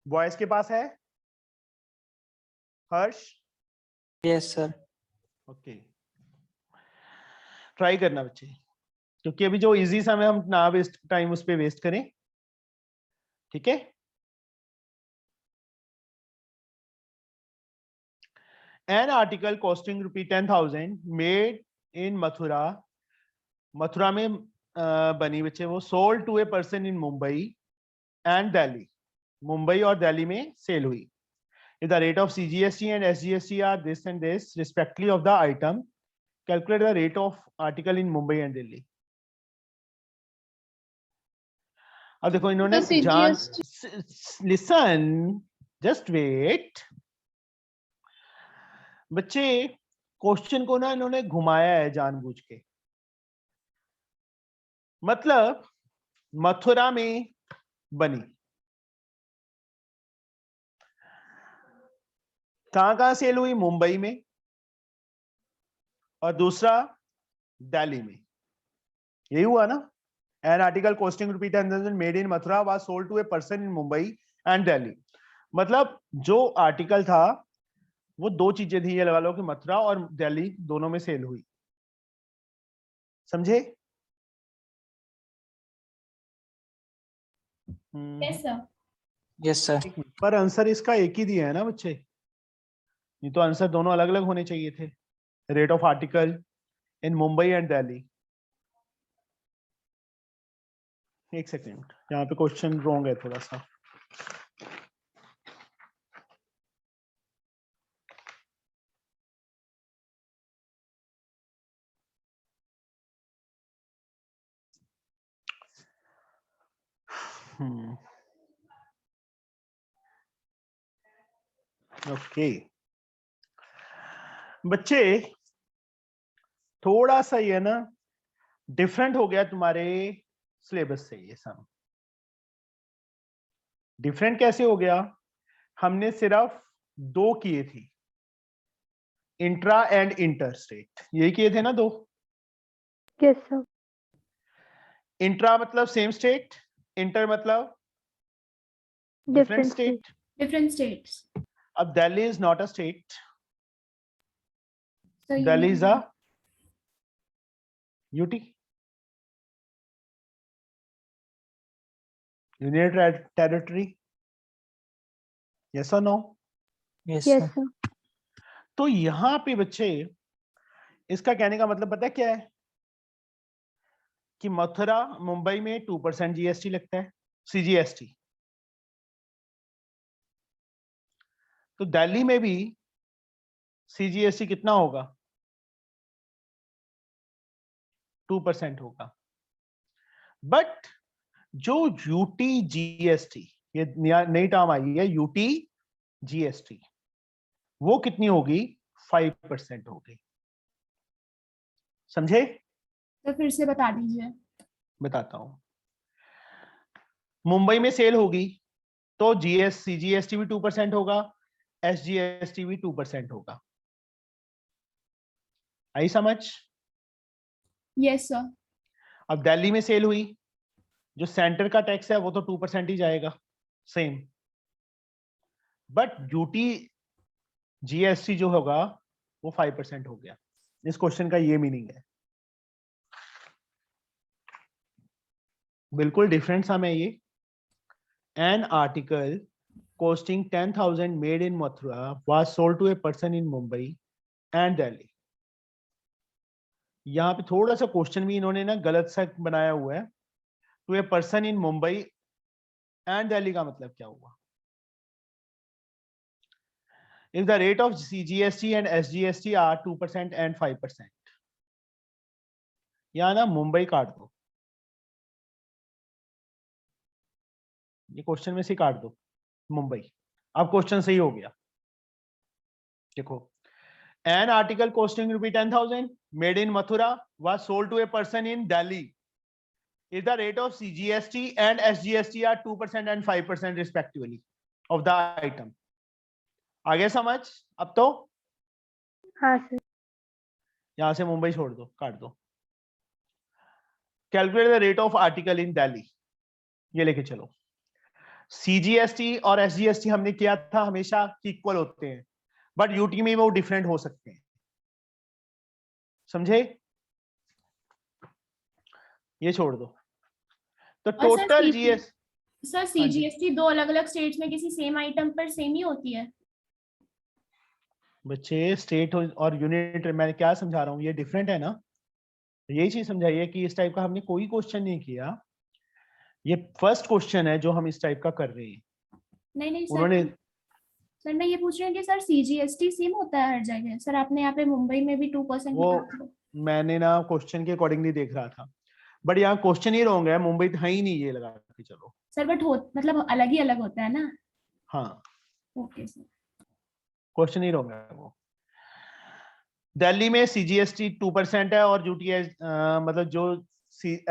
बॉयज के पास है? Harsh?
Yes sir.
Okay, try करना बच्चे, क्योंकि अभी जो इजी समय हम ना वेस्ट टाइम उस पे वेस्ट करें, ठीक है। An article costing rupee 10,000 made in Mathura, Mathura में बनी बच्चे वो, sold to a person in Mumbai and Delhi, Mumbai और दिल्ली में सेल हुई। If the rate of CGST and SGST are this and this respectively of the item, calculate the rate of article in Mumbai and Delhi. अब देखो इन्होंने
तो
जान
CGST
listen, just wait बच्चे, question को ना इन्होंने घुमाया है जानबूझ के। मतलब मथुरा में बनी, कहां सेल हुई? मुंबई में, और दूसरा दिल्ली में। यही हुआ ना? An article costing ₹10,000 made in Mathura was sold to a person in Mumbai and Delhi. मतलब जो आर्टिकल था वो दो चीजें थी, ये लगा लो कि मथुरा और दिल्ली दोनों में सेल हुई। समझे?
Yes sir.
Yes, sir.
पर आंसर इसका एक ही दिया है ना बच्चे, ये तो आंसर दोनों अलग अलग होने चाहिए थे। Rate of article in Mumbai and Delhi. एक सेकेंड, यहाँ पे क्वेश्चन रॉन्ग है थोड़ा सा। ओके बच्चे, थोड़ा सा ये ना डिफरेंट हो गया तुम्हारे सिलेबस से। ये सब डिफरेंट कैसे हो गया? हमने सिर्फ दो किए थे, इंट्रा एंड इंटर स्टेट, यही किए थे ना दो।
Yes sir.
इंट्रा मतलब सेम स्टेट, इंटर मतलब different
different state.
State.
Different states.
अब Delhi is not a state,
So
Delhi is a UT, union territory. Yes और no?
Yes,
yes
sir.
Sir.
तो यहां पे बच्चे इसका कहने का मतलब पता है क्या है? कि मथुरा मुंबई में 2% जीएसटी लगता है, सीजीएसटी। तो दिल्ली में भी सीजीएसटी कितना होगा? 2% होगा। बट जो यूटी जीएसटी, ये नई टर्म आई है, यूटी जीएसटी, वो कितनी होगी? 5% होगी। समझे?
तो फिर से बता दीजिए।
बताता हूं। मुंबई में सेल होगी तो सीजीएसटी भी 2% होगा, एसजीएसटी भी 2% होगा। आई समझ?
Yes sir.
अब दिल्ली में सेल हुई, जो सेंटर का टैक्स है वो तो 2% ही जाएगा सेम, बट यूटी जीएसटी जो होगा वो 5% हो गया। इस क्वेश्चन का ये मीनिंग है। बिल्कुल डिफरेंट सा मैं ये। An article costing 10,000 made in Mathura was sold to a person in Mumbai and Delhi. यहाँ पे थोड़ा सा क्वेश्चन भी इन्होंने ना गलत सा बनाया हुआ है। To a person in Mumbai and Delhi का मतलब क्या हुआ? If the rate of CGST and SGST are 2% and 5%, यहाँ ना मुंबई काट दो, ये क्वेश्चन में से काट दो मुंबई। अब क्वेश्चन सही हो गया। देखो, an article costing ₹10,000 made in Mathura was sold to a person in Delhi. If the rate of CGST and SGST are 2% and 5% respectively of the item. आगे समझ? अब तो
हाँ सर।
यहां से मुंबई छोड़ दो, काट दो। Calculate the rate of article in Delhi, ये लेके चलो। सीजीएसटी और एसजीएसटी हमने किया था हमेशा इक्वल होते हैं, बट यूटी में वो डिफरेंट हो सकते हैं। समझे? ये छोड़ दो। तो
और sir
total GS
sir CGST दो अलग अलग स्टेट्स में किसी सेम आइटम पर सेम ही होती है?
बच्चे, स्टेट और यूनिट मैं क्या समझा रहा हूँ, ये डिफरेंट है ना। यही चीज समझाइए कि इस टाइप का हमने कोई क्वेश्चन नहीं किया, ये फर्स्ट क्वेश्चन है जो हम इस टाइप का कर रहे हैं।
नहीं सर,
उन्होंने
सर मैं ये पूछ रही हूँ कि सर सीजीएसटी सेम होता है हर जगह? सर आपने यहाँ पे मुंबई में भी 2%
वो मैंने ना क्वेश्चन के अकॉर्डिंगली देख रहा था, बट यहाँ क्वेश्चन ही रॉन्ग है, मुंबई था ही नहीं ये लगा के चलो।
सर बट मतलब अलग ही अलग होता है ना।
हाँ,
ओके सर।
क्वेश्चन ही रॉन्ग है वो। दिल्ली में CGST 2% है और UT मतलब जो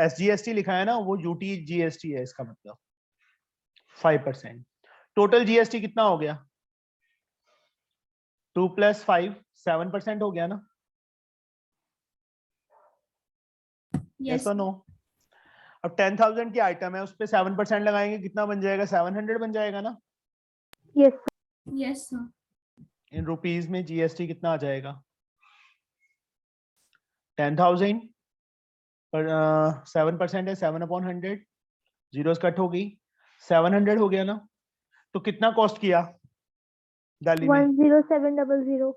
SGST लिखा है ना वो UT GST है, इसका मतलब 5%। टोटल GST कितना हो गया? 2 + 5 7% हो गया ना?
यस
और नो? अब 10,000 की आइटम है, उस पे 7% लगाएंगे, कितना बन जाएगा? 700 बन जाएगा ना?
Yes
yes sir.
In rupees में GST कितना आ जाएगा? 10,000 पर 7% है, 7/100, जीरोस कट हो गई, 700 हो गया ना? तो कितना कॉस्ट किया दिल्ली में?
10700।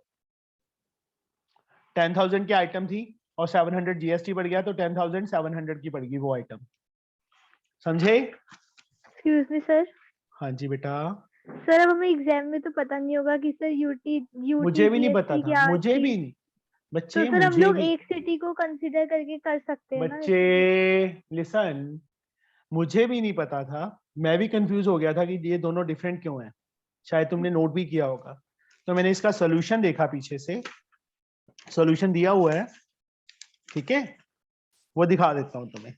10,000 की आइटम थी और 700 GST बढ़ गया, तो 10,700 की पड़ गई वो आइटम। समझे?
Excuse me sir.
हाँ जी बेटा।
सर अब हमें एग्जाम में तो पता नहीं होगा कि सर यूटी
मुझे भी नहीं पता
GST
था,
क्या
मुझे
थी।
भी नहीं
तो
बच्चे,
सर हम
मुझे
लोग
भी
एक सिटी को कंसीडर करके कर सकते हैं ना।
बच्चे लिसन, मुझे भी नहीं पता था, मैं भी कंफ्यूज हो गया था कि ये दोनों डिफरेंट क्यों हैं। शायद तुमने नोट भी किया होगा। तो मैंने इसका सोल्यूशन देखा, पीछे से सोल्यूशन दिया हुआ है, ठीक है, वो दिखा देता हूं तुम्हें।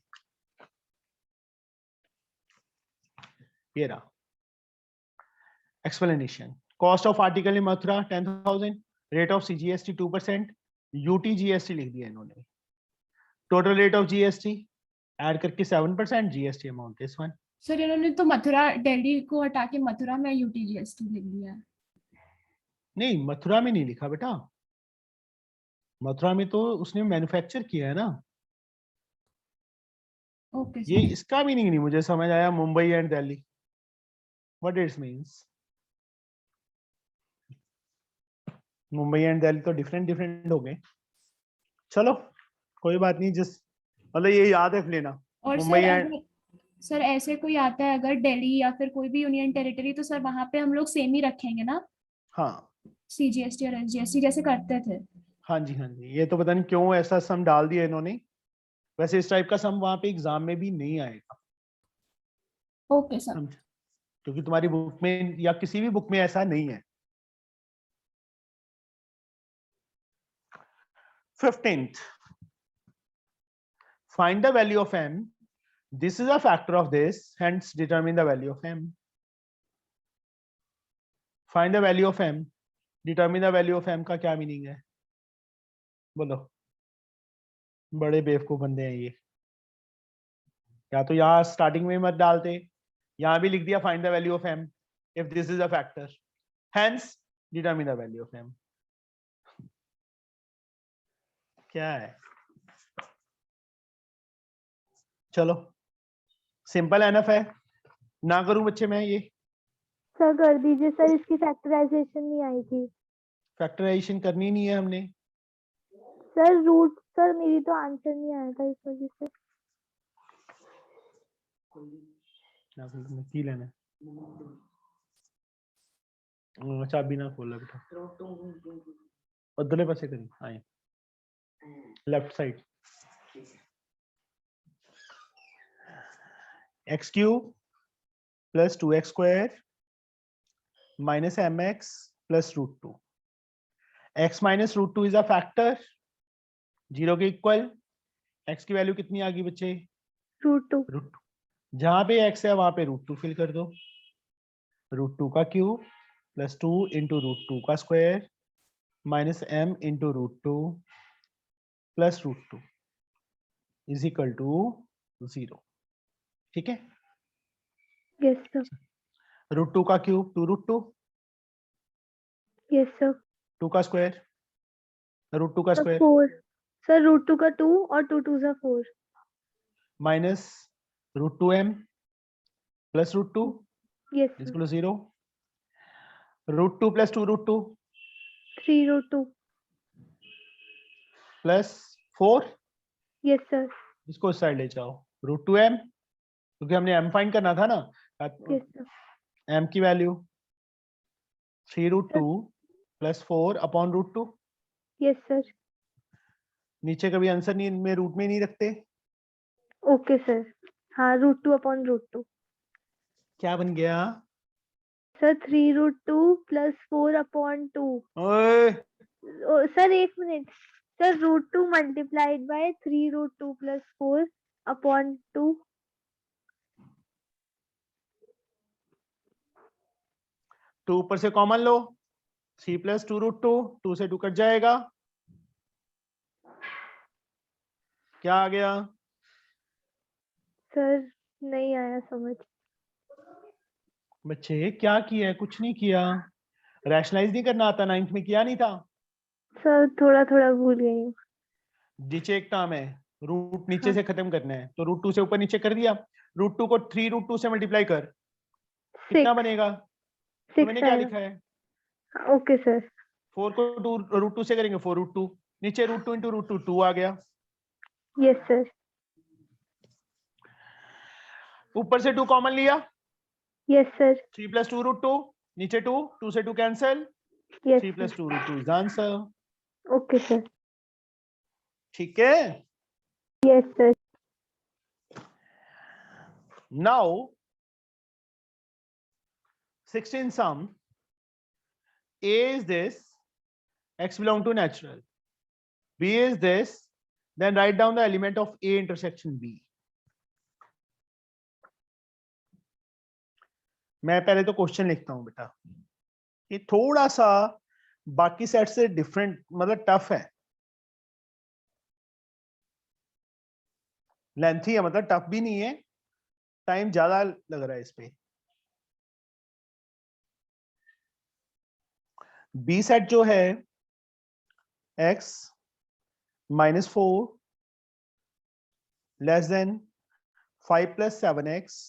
ये रहा explanation. Cost of article in Mathura 10,000, rate of CGST 2%, UT GST लिख दिया इन्होंने। Total rate of GST add करके 7%, GST अमाउंट इज 1।
सर इन्होंने तो मथुरा दिल्ली को हटा के मथुरा में UTGST लिख दिया है।
नहीं, मथुरा में नहीं लिखा बेटा, मथुरा में तो उसने मैन्युफैक्चर किया है ना।
ओके
ये
सर।
इसका मीनिंग नहीं मुझे समझ आया, Mumbai and Delhi, what it means. Mumbai and Delhi तो डिफरेंट डिफरेंट हो गए। चलो कोई बात नहीं, जिस मतलब ये याद रख लेना,
और
मुंबई
सर
एंड।
अगर सर ऐसे कोई आता है अगर दिल्ली या फिर कोई भी यूनियन टेरिटरी, तो सर वहां पे हम लोग सेम ही रखेंगे ना
हाँ
CGST और SGST जैसे करते थे।
हाँ जी, हाँ जी। ये तो पता नहीं क्यों ऐसा सम डाल दिया इन्होंने, वैसे इस टाइप का सम वहां पे एग्जाम में भी नहीं आएगा।
Okay sir.
समझ? क्योंकि तुम्हारी बुक में या किसी भी बुक में ऐसा नहीं है। 15th, find the value of m. This is a factor of this, hence determine the value of m. Find the value of m, determine the value of m का क्या मीनिंग है? बोलो, बड़े बेवकूफ बंदे हैं ये। या तो यहाँ स्टार्टिंग में मत डालते, यहाँ भी लिख दिया find the value of m if this is a factor, hence determine the value of m। क्या है? चलो सिंपल एनफ है, ना करूं बच्चे मैं ये?
सर कर दीजिए सर, इसकी फैक्टराइजेशन नहीं आई थी।
फैक्टराइजेशन करनी नहीं है हमने।
सर रूट सर मेरी तो आंसर नहीं आया था इस वजह से।
की लेना चाबी ना खोला बेटा, उधरले पासे करी आए, left side. x cube plus 2x square minus mx plus √2। x minus √2 is a factor, 0 के इक्वल। x की वैल्यू कितनी आ गई बच्चे?
√2।
जहां पे x है वहां पे √2 फिल कर दो। √2 का क्यूब प्लस 2 इंटू √2 का square minus m into √2 plus √2 is equal to 0। ठीक है?
Yes sir.
√2 का क्यूब 2 √2,
यस सर।
2 का स्क्वायर, √2 का
सर
स्क्वायर
4। सर √2 का 2 और 2 2 4।
Minus √2m plus √2
yes
is
sir.
Equal to 0। √2 plus 2 √2
3 √2।
Plus 4,
yes sir.
इसको इस साइड ले जाओ, √2m, क्योंकि हमने m फाइंड करना था ना।
Yes sir.
m की value 3 √2 plus 4 upon √2।
Yes sir.
नीचे कभी आंसर नहीं में रूट में नहीं रखते।
Okay sir. हाँ √2 अपॉन √2।
क्या बन गया?
Sir 3√2 plus 4/2।
ओए
सर एक minute, sir √2 multiplied by 3√2 plus 4/2।
2 ऊपर से कॉमन लो, 3 प्लस 2√2, 2 से 2 कट जाएगा, क्या आ गया?
सर नहीं आया समझ।
बच्चे क्या किया है? कुछ नहीं किया। रैशनलाइज नहीं करना आता, 9th में किया नहीं था?
सर थोड़ा थोड़ा भूल गई हूँ।
नीचे एक टर्म है, रूट नीचे
हाँ।
से खत्म करना है, तो √2 से ऊपर नीचे कर दिया। √2 को 3√2 से मल्टीप्लाई कर, कितना
6
बनेगा? तो मैंने क्या
आएगा।
लिखा है?
Okay sir.
4 को √2 से करेंगे, 4√2, नीचे √2 इंटू √2, 2 आ गया।
Yes sir.
ऊपर से 2 कॉमन लिया,
यस सर।
3 प्लस 2√2, नीचे 2, 2 से 2 cancel,
yes
3 plus
sir.
2√2 is answer.
Okay sir.
ठीक है।
Yes sir.
Now 16 sum, A is this, x belong to natural, B is this, then write down the element of A intersection B. मैं पहले तो question लिखता हूं बेटा, ये थोड़ा सा बाकी सेट से डिफरेंट, मतलब टफ है, लेंथी है, मतलब टफ भी नहीं है, टाइम ज्यादा लग रहा है इस पे। बी सेट जो है x -4 less than 5 + 7x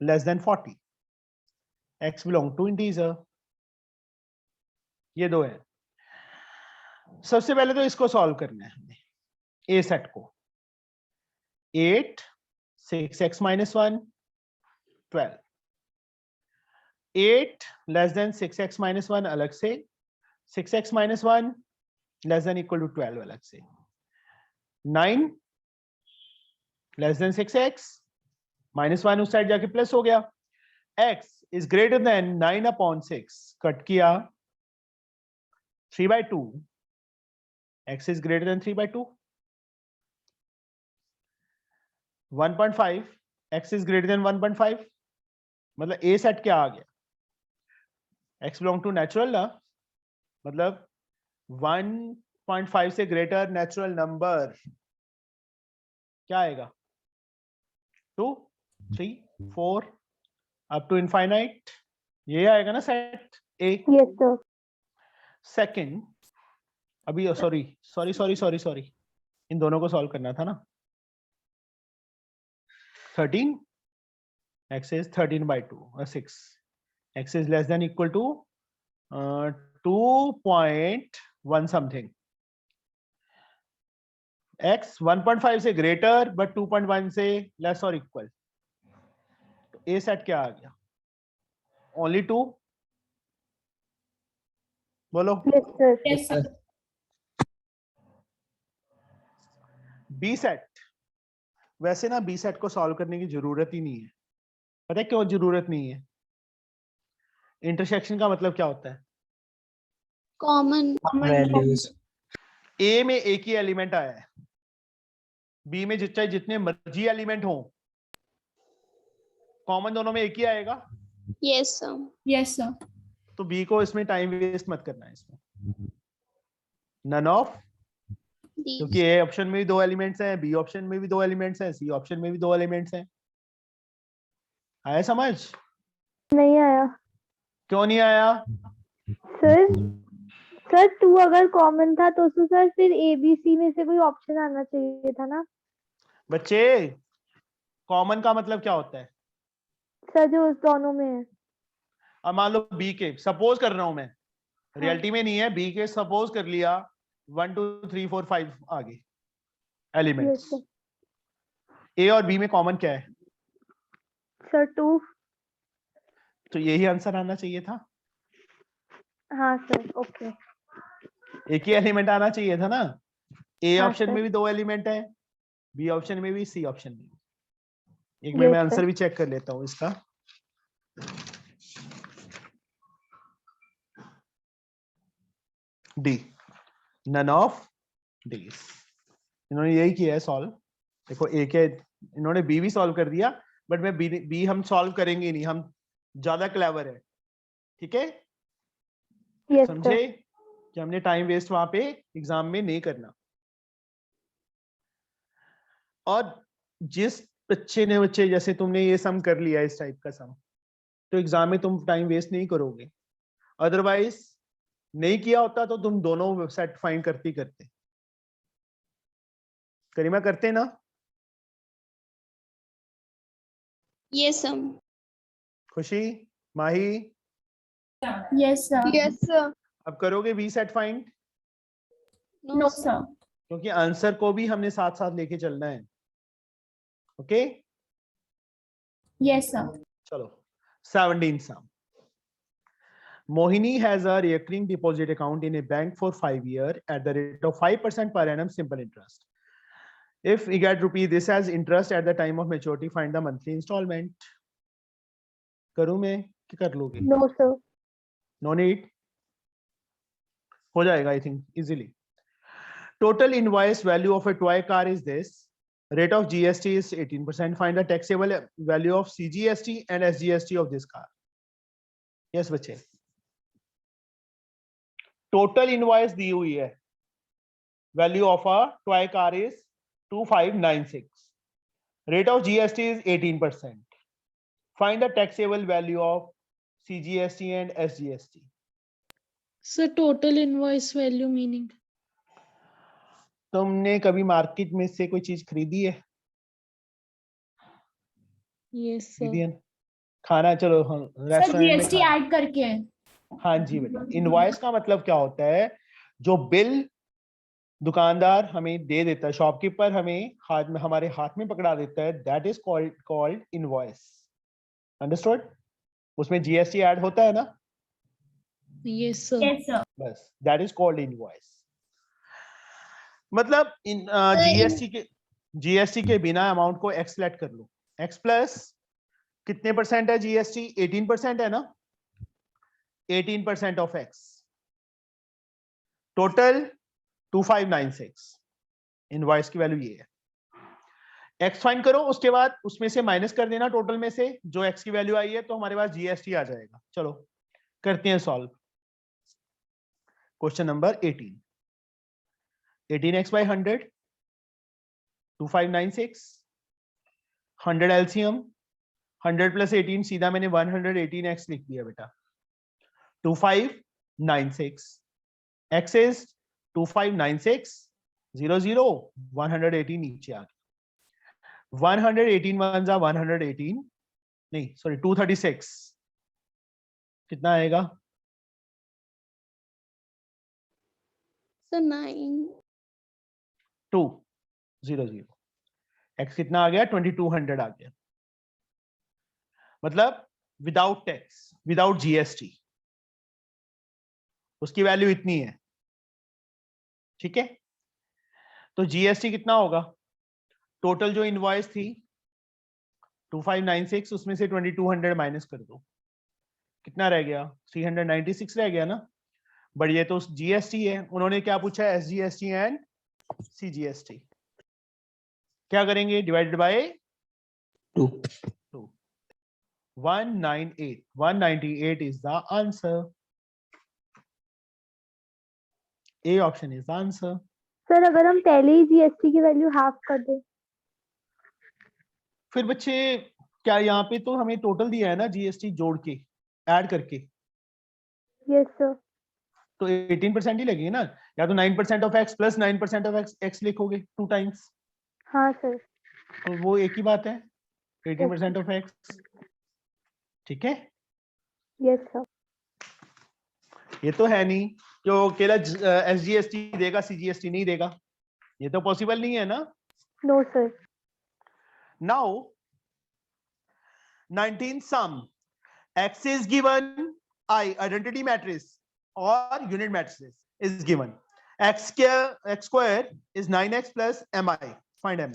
less than 40, x belong to integer, ये दो है। सबसे पहले तो इसको सॉल्व करना है हमने, ए सेट को। 8 6x - 1 12, 8 लेस देन 6x - 1 अलग से, 6x - 1 less than equal to 12 अलग से, 9 लेस देन 6x -1 उस साइड जाके प्लस हो गया, x is greater than 9/6, cut किया 3/2, x is greater than 3/2, 1.5 x is greater than 1.5, मतलब ए सेट क्या आ गया? x बिलोंग टू नेचुरल ना, मतलब 1.5 से ग्रेटर नेचुरल नंबर क्या आएगा? 2 3 4 अप टू इनफाइनाइट, ये आएगा ना सेट ए।
Yes sir.
सेकंड, अभी सॉरी, इन दोनों को सॉल्व करना था ना। 13 x is 13/2 6, x is less than equal to 2.1 something, x 1.5 से ग्रेटर बट 2.1 से लेस और इक्वल, तो ए सेट क्या आ गया? ओनली 2, बोलो।
Yes sir.
Yes sir.
B set, वैसे ना बी सेट को सॉल्व करने की जरूरत ही नहीं है, पता है क्यों जरूरत नहीं है? इंटरसेक्शन का मतलब क्या होता है?
Common.
Values.
ए में एक ही एलिमेंट आया है, बी में चाहे जितने मर्जी एलिमेंट हो, कॉमन दोनों में एक ही आएगा।
Yes, sir.
Yes sir.
तो बी को इसमें टाइम वेस्ट मत करना है इसमें, नन ऑफ,
D.
क्योंकि ए ऑप्शन में भी 2 एलिमेंट्स हैं, बी ऑप्शन में भी 2 एलिमेंट्स हैं, सी ऑप्शन में भी 2 एलिमेंट्स हैं। आया समझ?
नहीं आया
क्यों नहीं आया?
सर। सर 2 अगर कॉमन था तो सर फिर ए बी सी में से कोई ऑप्शन आना चाहिए था ना
बच्चे, कॉमन का मतलब क्या होता है?
सर, जो उस दोनों में है।
अब मान लो बी के, सपोज कर रहा हूं मैं, रियलिटी में नहीं है, बी के सपोज कर लिया 1 2 3 4 5 आगे एलिमेंट्स,
Yes,
ए और बी में कॉमन क्या है?
सर 2।
तो यही आंसर आना चाहिए था,
हाँ सर। ओके।
एक ही एलिमेंट आना चाहिए था ना। ए
हाँ,
ऑप्शन
सर।
में भी 2 एलिमेंट है, बी ऑप्शन में भी, सी ऑप्शन में भी। एक मिनट मैं
Yes,
आंसर
sir.
भी चेक कर लेता हूँ इसका। डी, नन ऑफ डीज। इन्होंने यही किया है सॉल्व। देखो ए के, इन्होंने बी भी सॉल्व कर दिया, बट मैं बी हम सॉल्व करेंगे नहीं, हम ज्यादा क्लेवर है। ठीक है,
Yes,
समझे
sir.
कि हमने टाइम वेस्ट वहां पे एग्जाम में नहीं करना। और जिस बच्चे जैसे तुमने ये सम कर लिया इस टाइप का सम, तो एग्जाम में तुम टाइम वेस्ट नहीं करोगे। अदरवाइज नहीं किया होता तो तुम दोनों सेट फाइंड करते। करीमा करते ना?
Yes, sir.
Khushi, Mahi,
yes sir.
Yes, sir.
अब करोगे B set find?
No,
no
sir.
Sir.
क्योंकि आंसर को भी हमने साथ साथ लेके चलना है। Okay,
yes sir.
चलो 17 sum. Mohini has a recurring deposit account in a bank for 5 years at the rate of 5% per annum simple interest. If we get rupee, this has interest at the time of maturity. Find the monthly installment. करूँ मैं कि कर लोगे?
No, sir.
No need. हो जाएगा I think easily. Total invoice value of a toy car is this. Rate of GST is 18%. Find the taxable value of CGST and SGST of this car. Yes बच्चे, total invoice दी हुई है। Value of a toy car is 2596, rate of GST is 18%. Find the taxable value of CGST and SGST.
Sir total invoice value meaning?
तुमने कभी market में से कोई चीज खरीदी है?
यस
खरीदी
सर।
है ना? खाना, चलो हम
सर
रेस्टोरेंट में
जीएसटी
खाना।
ऐड करके।
हाँ जी बेटा, इनवॉइस का मतलब क्या होता है? जो बिल दुकानदार हमें दे देता है, शॉपकीपर हमें हाथ में, हमारे हाथ में पकड़ा देता है, that is called invoice. Understood? उसमें जीएसटी ऐड होता है ना?
Yes sir.
Yes sir.
बस दैट इज कॉल्ड इनवॉइस। मतलब जीएसटी के बिना अमाउंट को एक्स लेट कर लो। एक्स प्लस कितने परसेंट है जीएसटी? 18% है ना? 18% ऑफ एक्स, टोटल 2596। इनवॉइस की वैल्यू ये है। एक्स फाइंड करो, उसके बाद उसमें से माइनस कर देना टोटल में से जो एक्स की वैल्यू आई है, तो हमारे पास जीएसटी आ जाएगा। चलो करते हैं solve. Question number 18। 18x by 100, 2596, 100 LCM, 100 plus 18, सीधा मैंने 118x लिख दिया बेटा। 2596, x is 2596, 00, 118 नीचे आ गया। 118 1 118, नहीं सॉरी 236, कितना आएगा?
So 9.
200, x कितना आ गया? 2200 आ गया। मतलब विदाउट टैक्स, विदाउट जीएसटी उसकी वैल्यू इतनी है। ठीक है, तो जीएसटी कितना होगा? टोटल जो इनवॉइस थी 2596, उसमें से 2200 माइनस कर दो, कितना रह गया? 396 रह गया ना? बट ये तो जीएसटी है, उन्होंने क्या पूछा है? SGST and CGST. क्या करेंगे? Divided by
2.
198. 198 is the answer. A option is the answer.
Sir अगर हम पहले ही जीएसटी की वैल्यू हाफ कर दें?
फिर बच्चे क्या यहाँ पे तो हमें टोटल दिया है ना जीएसटी जोड़ के, ऐड करके,
यस सर।
तो 18% ही लगेगी ना? या तो 9% of x plus 9% of x लिखोगे 2 टाइम्स,
हाँ सर।
तो वो एक ही बात है, 18% ऑफ एक्स। ठीक है,
यस सर।
ये तो है नहीं जो अकेला एसजीएसटी देगा सीजीएसटी नहीं देगा, ये तो पॉसिबल नहीं है ना।
No sir.
Now 19 sum, x is given, I identity matrix or unit matrices is given. X square is 9x plus mi. Find m.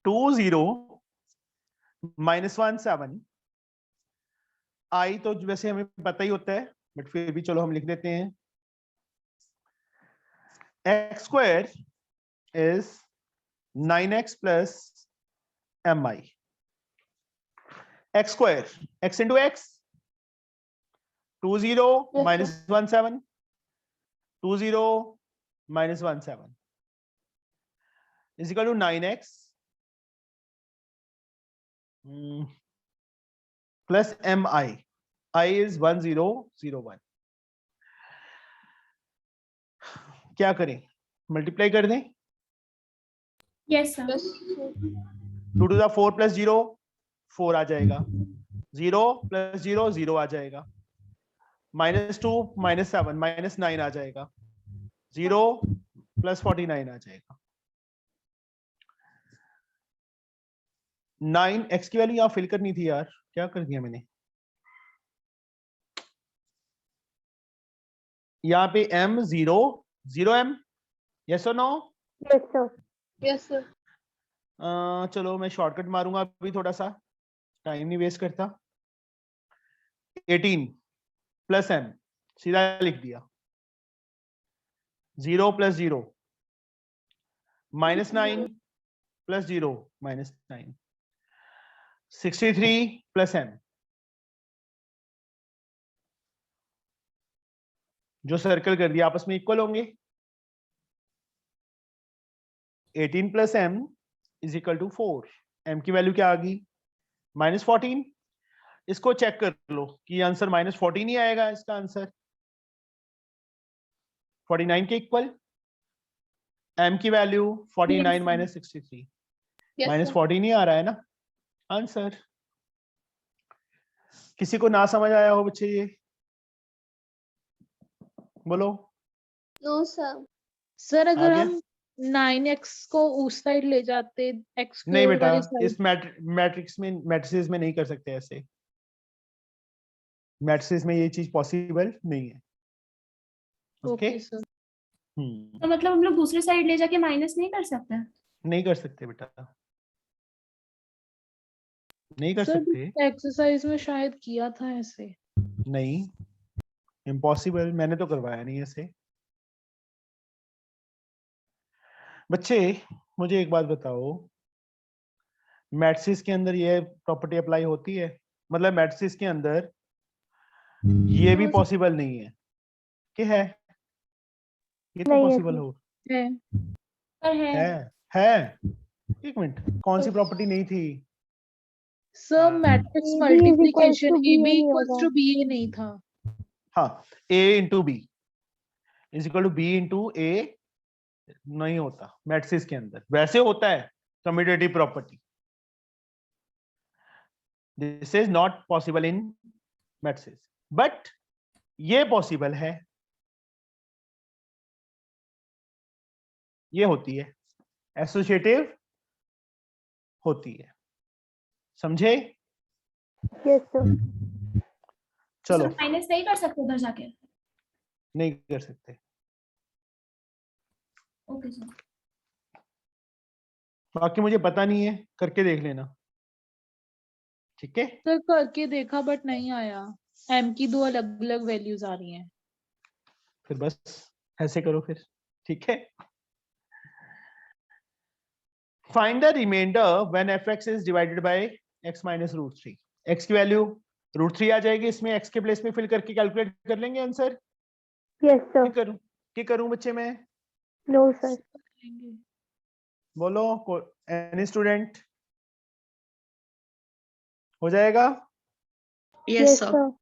20 -1 7 i तो वैसे हमें पता ही होता है बट फिर भी चलो हम लिख देते हैं x square is 9x plus mi. X square, x into x, 20 minus 17, 20 minus 17 is equal to 9x plus mi. I is 1001. क्या करें? मल्टीप्लाई कर दें?
Yes sir
2 to the 4 plus 0 4 आ जाएगा, 0 plus 0 0 आ जाएगा, -2 -7 -9 आ जाएगा, 0 plus 49 आ जाएगा। 9 x की वैल्यू यहाँ फिल करनी थी यार, क्या कर दिया मैंने? यहाँ पे m 0 m, yes or no?
Yes, sir.
Yes sir.
चलो मैं शॉर्टकट मारूंगा अभी, थोड़ा सा टाइम नहीं वेस्ट करता। 18 प्लस m सीधा लिख दिया, 0 प्लस 0 -9 प्लस 0 -9, 63 प्लस m, जो सर्कल कर दिया आपस में इक्वल होंगे। 18 plus m is equal to 4, m की वैल्यू क्या आ गई? -14। इसको चेक कर लो कि आंसर -14 ही आएगा, इसका आंसर 49 के इक्वल। m की वैल्यू 49 माइनस 63 -14 ही आ रहा है ना आंसर। किसी को ना समझ आया हो बच्चे ये बोलो।
No sir.
सर अगर
आगे?
हम 9x को उस साइड ले जाते x
नहीं
स्क्वायर
बेटा,
वाली साइड,
इस मैट्रिक्स में मैट्रिसेस में नहीं कर सकते ऐसे, मैट्रिसेस में ये चीज पॉसिबल नहीं है। Okay,
okay sir.
तो मतलब हम लोग दूसरे साइड ले जाके माइनस नहीं कर सकते?
नहीं कर सकते बेटा, नहीं कर
सर
सकते,
एक्सरसाइज में शायद किया था ऐसे।
नहीं, इम्पॉसिबल, मैंने तो करवाया नहीं ऐसे। बच्चे मुझे एक बात बताओ, मैट्रिक्स के अंदर ये प्रॉपर्टी अप्लाई होती है? मतलब मैट्रिक्स के अंदर ये भी पॉसिबल नहीं है कि है? ये तो
नहीं है
पॉसिबल
सर।
हो
है
पर
है। एक मिनट, कौन सी प्रॉपर्टी नहीं थी?
Sir matrix
AB is equals
multiplication
to
AB
BA नहीं
इक्वल्स
होगा।
टू BA नहीं था।
हाँ, a into B is equal to B into A नहीं होता मैट्रिक्स के अंदर, वैसे होता है commutative property. This is not possible in matrix, but ये पॉसिबल है, ये होती है, एसोसिएटिव होती है, समझे?
Yes, sir.
चलो,
माइनस नहीं कर सकते उधर जाके?
नहीं कर सकते।
Okay sir.
बाकी मुझे पता नहीं है, करके देख लेना, ठीक है?
सर करके देखा बट नहीं आया, m की दो अलग अलग वैल्यूज आ रही हैं।
फिर बस ऐसे करो फिर, ठीक है? Find the remainder when fx is divided by x minus √3. x की वैल्यू √3 आ जाएगी, इसमें x के प्लेस में फिल करके कैलकुलेट कर लेंगे आंसर।
Yes, sir.
क्या करूं बच्चे मैं?
No, sir.
बोलो, एनी स्टूडेंट? हो जाएगा?
Yes, sir.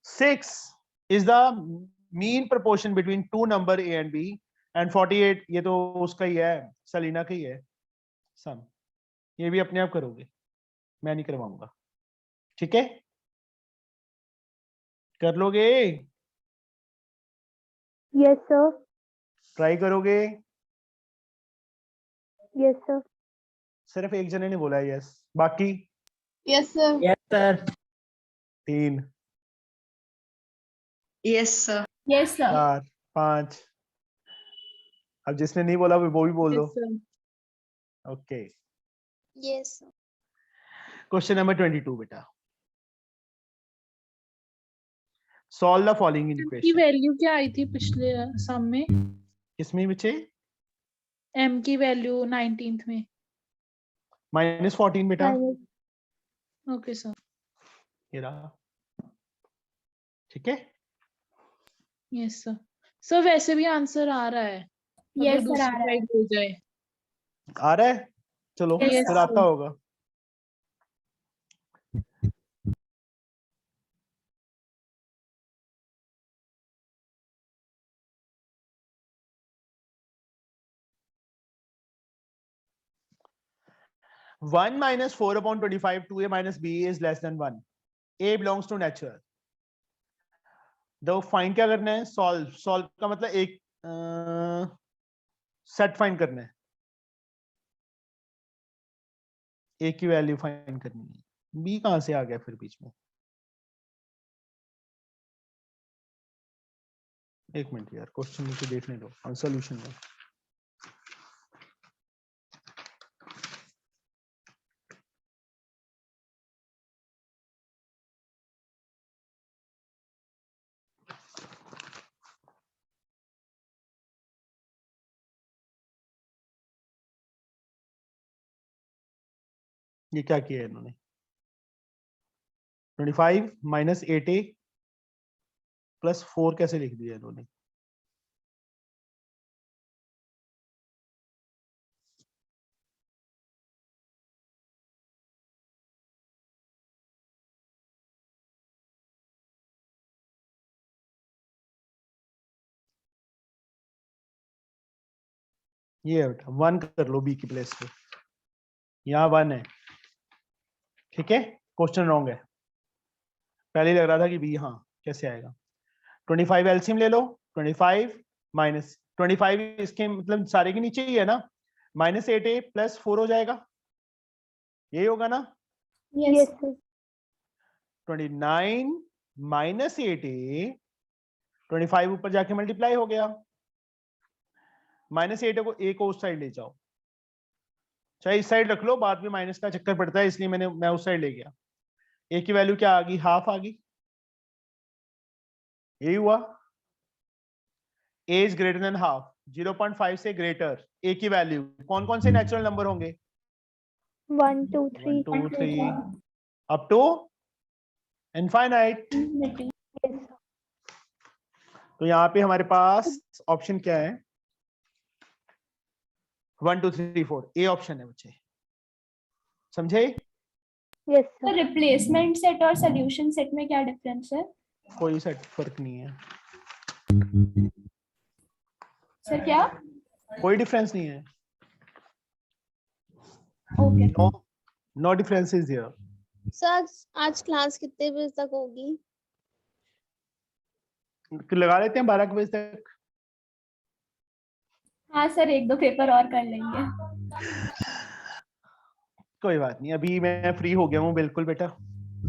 6 is the mean proportion between two number a and b and 48, ये तो उसका ही है, सलीना का ही है सम। ये भी अपने आप करोगे, मैं नहीं करवाऊंगा, ठीक है? कर लोगे?
Yes, sir.
ट्राई करोगे?
Yes, sir.
सिर्फ एक जने ने बोला है यस, बाकी
yes sir.
Yes, sir.
3
Yes, sir.
Yes sir.
4 5, अब जिसने नहीं बोला वो भी बोल दो।
Yes sir.
Okay,
Yes. sir.
Question number 22 बेटा, सॉल्व द फॉलोइंग
की
इक्वेशन।
वैल्यू क्या आई थी पिछले सम में?
किसमें बच्चे?
m की वैल्यू 19th में।
-14 बेटा,
ओके सर।
ये रहा, ठीक है।
Yes sir. सर वैसे भी आंसर आ रहा है,
Yes,
अगर
sir,
दूसरी
आ रहा है।
साइड हो जाए।
आ रहा है, चलो
Yes,
फिर
sir.
आता होगा। One minus 4/25 2a minus b is less than 1. a belongs to natural. तो फाइंड क्या करना है? सॉल्व। सॉल्व का मतलब एक सेट फाइंड करना है, a की वैल्यू फाइंड करनी है। b कहां से आ गया फिर बीच में? एक मिनट यार, क्वेश्चन नीचे देखने दो, और सॉल्यूशन में। ये क्या किया है इन्होंने? 25 माइनस 8a प्लस 4 कैसे लिख दिया इन्होंने? ये है बेटा, 1 कर लो b की प्लेस पे, यहाँ 1 है, ठीक है। क्वेश्चन रॉन्ग है, पहले लग रहा था कि b, हाँ कैसे आएगा? 25 एलसीएम ले लो, 25 माइनस 25 इसके मतलब सारे के नीचे ही है ना, माइनस 8a प्लस 4 हो जाएगा, यही होगा ना?
Yes.
29 माइनस 8a, 25 ऊपर जाके मल्टीप्लाई हो गया, माइनस 8 को a को उस साइड ले जाओ, चाहे इस साइड रख लो, बाद में माइनस का चक्कर पड़ता है, इसलिए मैं उस साइड ले गया। a की वैल्यू क्या आ गई? हाफ आ गई, यही हुआ। a is greater than half, 0.5 से ग्रेटर a की वैल्यू, कौन कौन से नेचुरल नंबर होंगे?
1 2 3
1 2 3 अप टू इनफाइनाइट।
yes
तो यहाँ पे हमारे पास ऑप्शन क्या है? 1 2 3 4 ए ऑप्शन है बच्चे, समझे?
yes
तो
sir
रिप्लेसमेंट सेट और सोल्यूशन सेट में क्या डिफरेंस है?
कोई सेट फर्क नहीं है,
सर क्या?
कोई डिफरेंस नहीं है,
okay.
No difference is here.
Sir आज क्लास कितने बजे तक होगी?
लगा लेते हैं 12 बजे तक।
हाँ सर, एक दो पेपर और कर लेंगे।
कोई बात नहीं, अभी मैं फ्री हो गया हूँ बिल्कुल बेटा,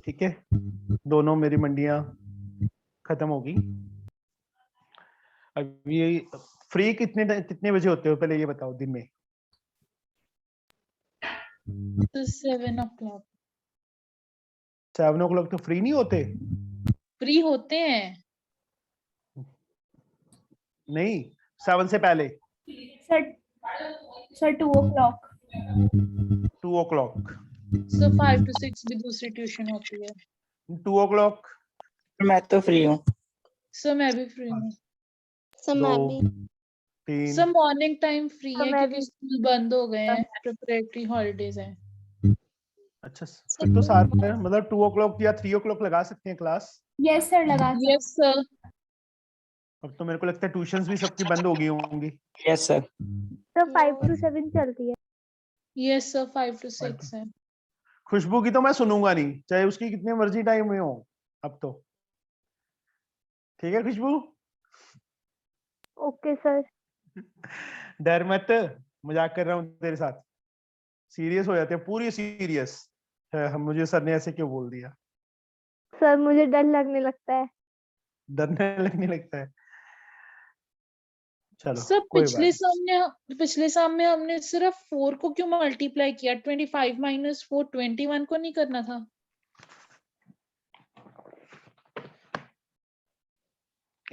ठीक है। दोनों मेरी मंडियां खत्म होगी। अभी फ्री कितने बजे होते हो पहले ये बताओ दिन में?
7 o'clock।
7 o'clock तो फ्री नहीं होते?
फ्री होते हैं।
नहीं, 7 से पहले।
Sir 2 o'clock।
2 o'clock।
So 5 to 6 भी दूसरी ट्यूशन होती है।
2 o'clock।
मैं तो फ्री हूँ।
सो मैं भी फ्री हूँ।
सर मैं भी।
3।
सर मॉर्निंग टाइम फ्री
तो
है
मैं
क्योंकि
भी।
स्कूल बंद हो गए हैं, प्रिपरेटरी हॉलीडेज हैं।
अच्छा, फिर तो सारा मतलब 2 o'clock या 3 o'clock लगा सकते हैं क्लास।
यस सर, लगा सकते।
Yes sir.
अब तो मेरे को लगता है ट्यूशंस भी सबकी बंद हो गई होंगी।
Yes sir.
तो 5 to 7 चलती है।
यस सर 5 to 6 है।
खुशबू की तो मैं सुनूंगा नहीं, चाहे उसकी कितने मर्जी टाइम में हो अब तो, ठीक है खुशबू?
Okay sir.
डर मत, मजाक कर रहा हूँ तेरे साथ। सीरियस हो जाते हैं, पूरी सीरियस है। हम मुझे सर ने ऐसे क्यों बोल दिया?
सर मुझे डर लगने लगता है।
डरने लगने लगता है। चलो
सर
कोई बात
पिछले सम में हमने सिर्फ 4 को क्यों मल्टीप्लाई किया? 25 माइनस 4 21 को नहीं करना था?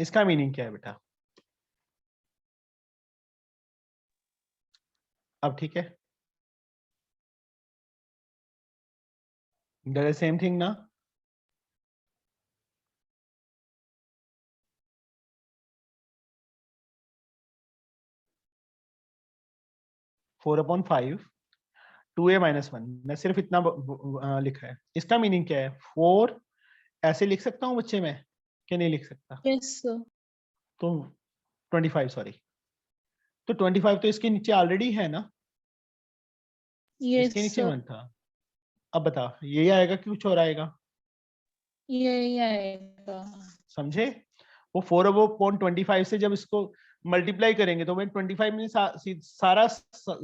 इसका मीनिंग क्या है बेटा? अब ठीक है, दैट इज सेम थिंग ना? फोर अपॉन 5 2a माइनस 1, मैं सिर्फ इतना लिखा है। इसका मीनिंग क्या है? 4 ऐसे लिख सकता हूँ बच्चे में कि नहीं लिख सकता?
Yes sir.
तो 25 सॉरी, तो 25 तो इसके नीचे ऑलरेडी है ना,
यस
इसके नीचे
सर,
1 था। अब बता यही आएगा कि कुछ और आएगा?
यही आएगा।
समझे? वो 4 अपॉन 25 से जब इसको मल्टीप्लाई करेंगे तो मैं 25 में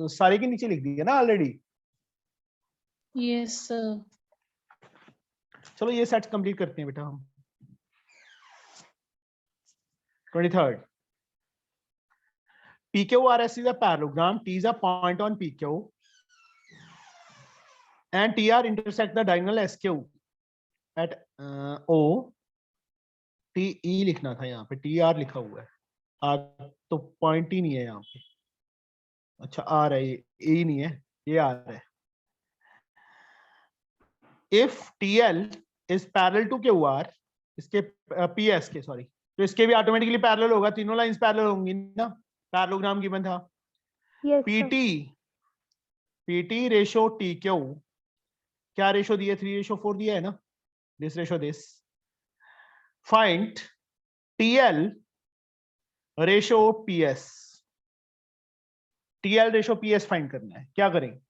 सारे के नीचे लिख दिया ना ऑलरेडी।
Yes sir.
चलो ये सेट कंप्लीट करते हैं बेटा हम। 23rd, PQRS is a parallelogram. T is a point on PQ and TR intersect the diagonal SQ at O. TE लिखना था, यहाँ पे TR लिखा हुआ है, R तो पॉइंट ही नहीं है यहाँ पे। अच्छा R है, ये E नहीं है, ये R है। If TL is parallel to QR, इसके PS के सॉरी, तो इसके भी ऑटोमेटिकली पैरेलल होगा, तीनों लाइंस पैरेलल होंगी ना, पैरेललोग्राम गिवन था।
Yes, sir.
PT ratio TQ क्या रेशो दिया? 3:4 दिया है ना, this ratio this. Find TL ratio PS, TL ratio PS find करना है, क्या करें?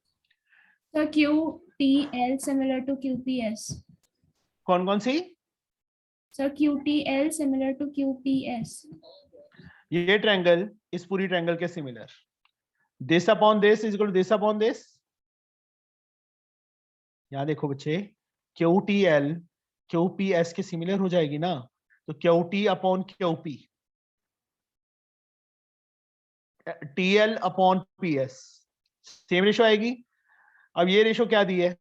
So QTL similar to QPS.
कौन कौन सी?
So QTL similar to QPS.
ये ट्रायंगल इस पूरी ट्रायंगल के similar, this upon this is equal to this upon this. यहां देखो बच्चे, QTL QPS के सिमिलर हो जाएगी ना, तो QT upon QP, TL upon PS same ratio आएगी। अब ये रेशो क्या दी है?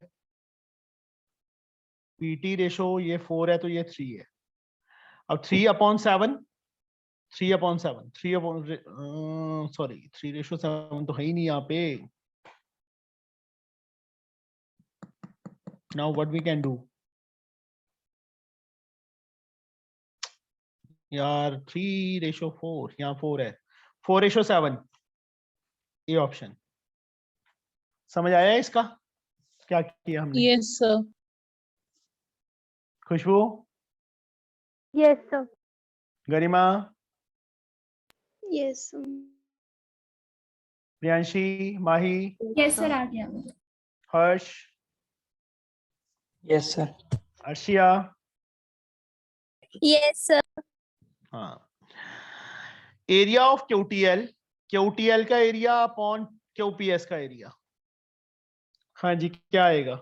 PT रेशो ये 4 है तो ये 3 है। अब 3 अपॉन 7, 3 अपॉन 7, 3 अपॉन सॉरी 3:7 तो है ही नहीं यहाँ पे। Now what we can do? यार 3:4, यहाँ 4 है, 4:7, ये ऑप्शन। समझ आया इसका क्या किया हमने?
Yes sir.
Khushboo,
Yes, sir.
Garima,
Yes.
Priyanshi, Mahi,
Yes sir, आ गया।
Harsh,
Yes, sir.
Arshia.
Yes, sir.
हाँ, एरिया ऑफ QTL, QTL का एरिया अपॉन QPS का एरिया। हाँ जी, क्या आएगा?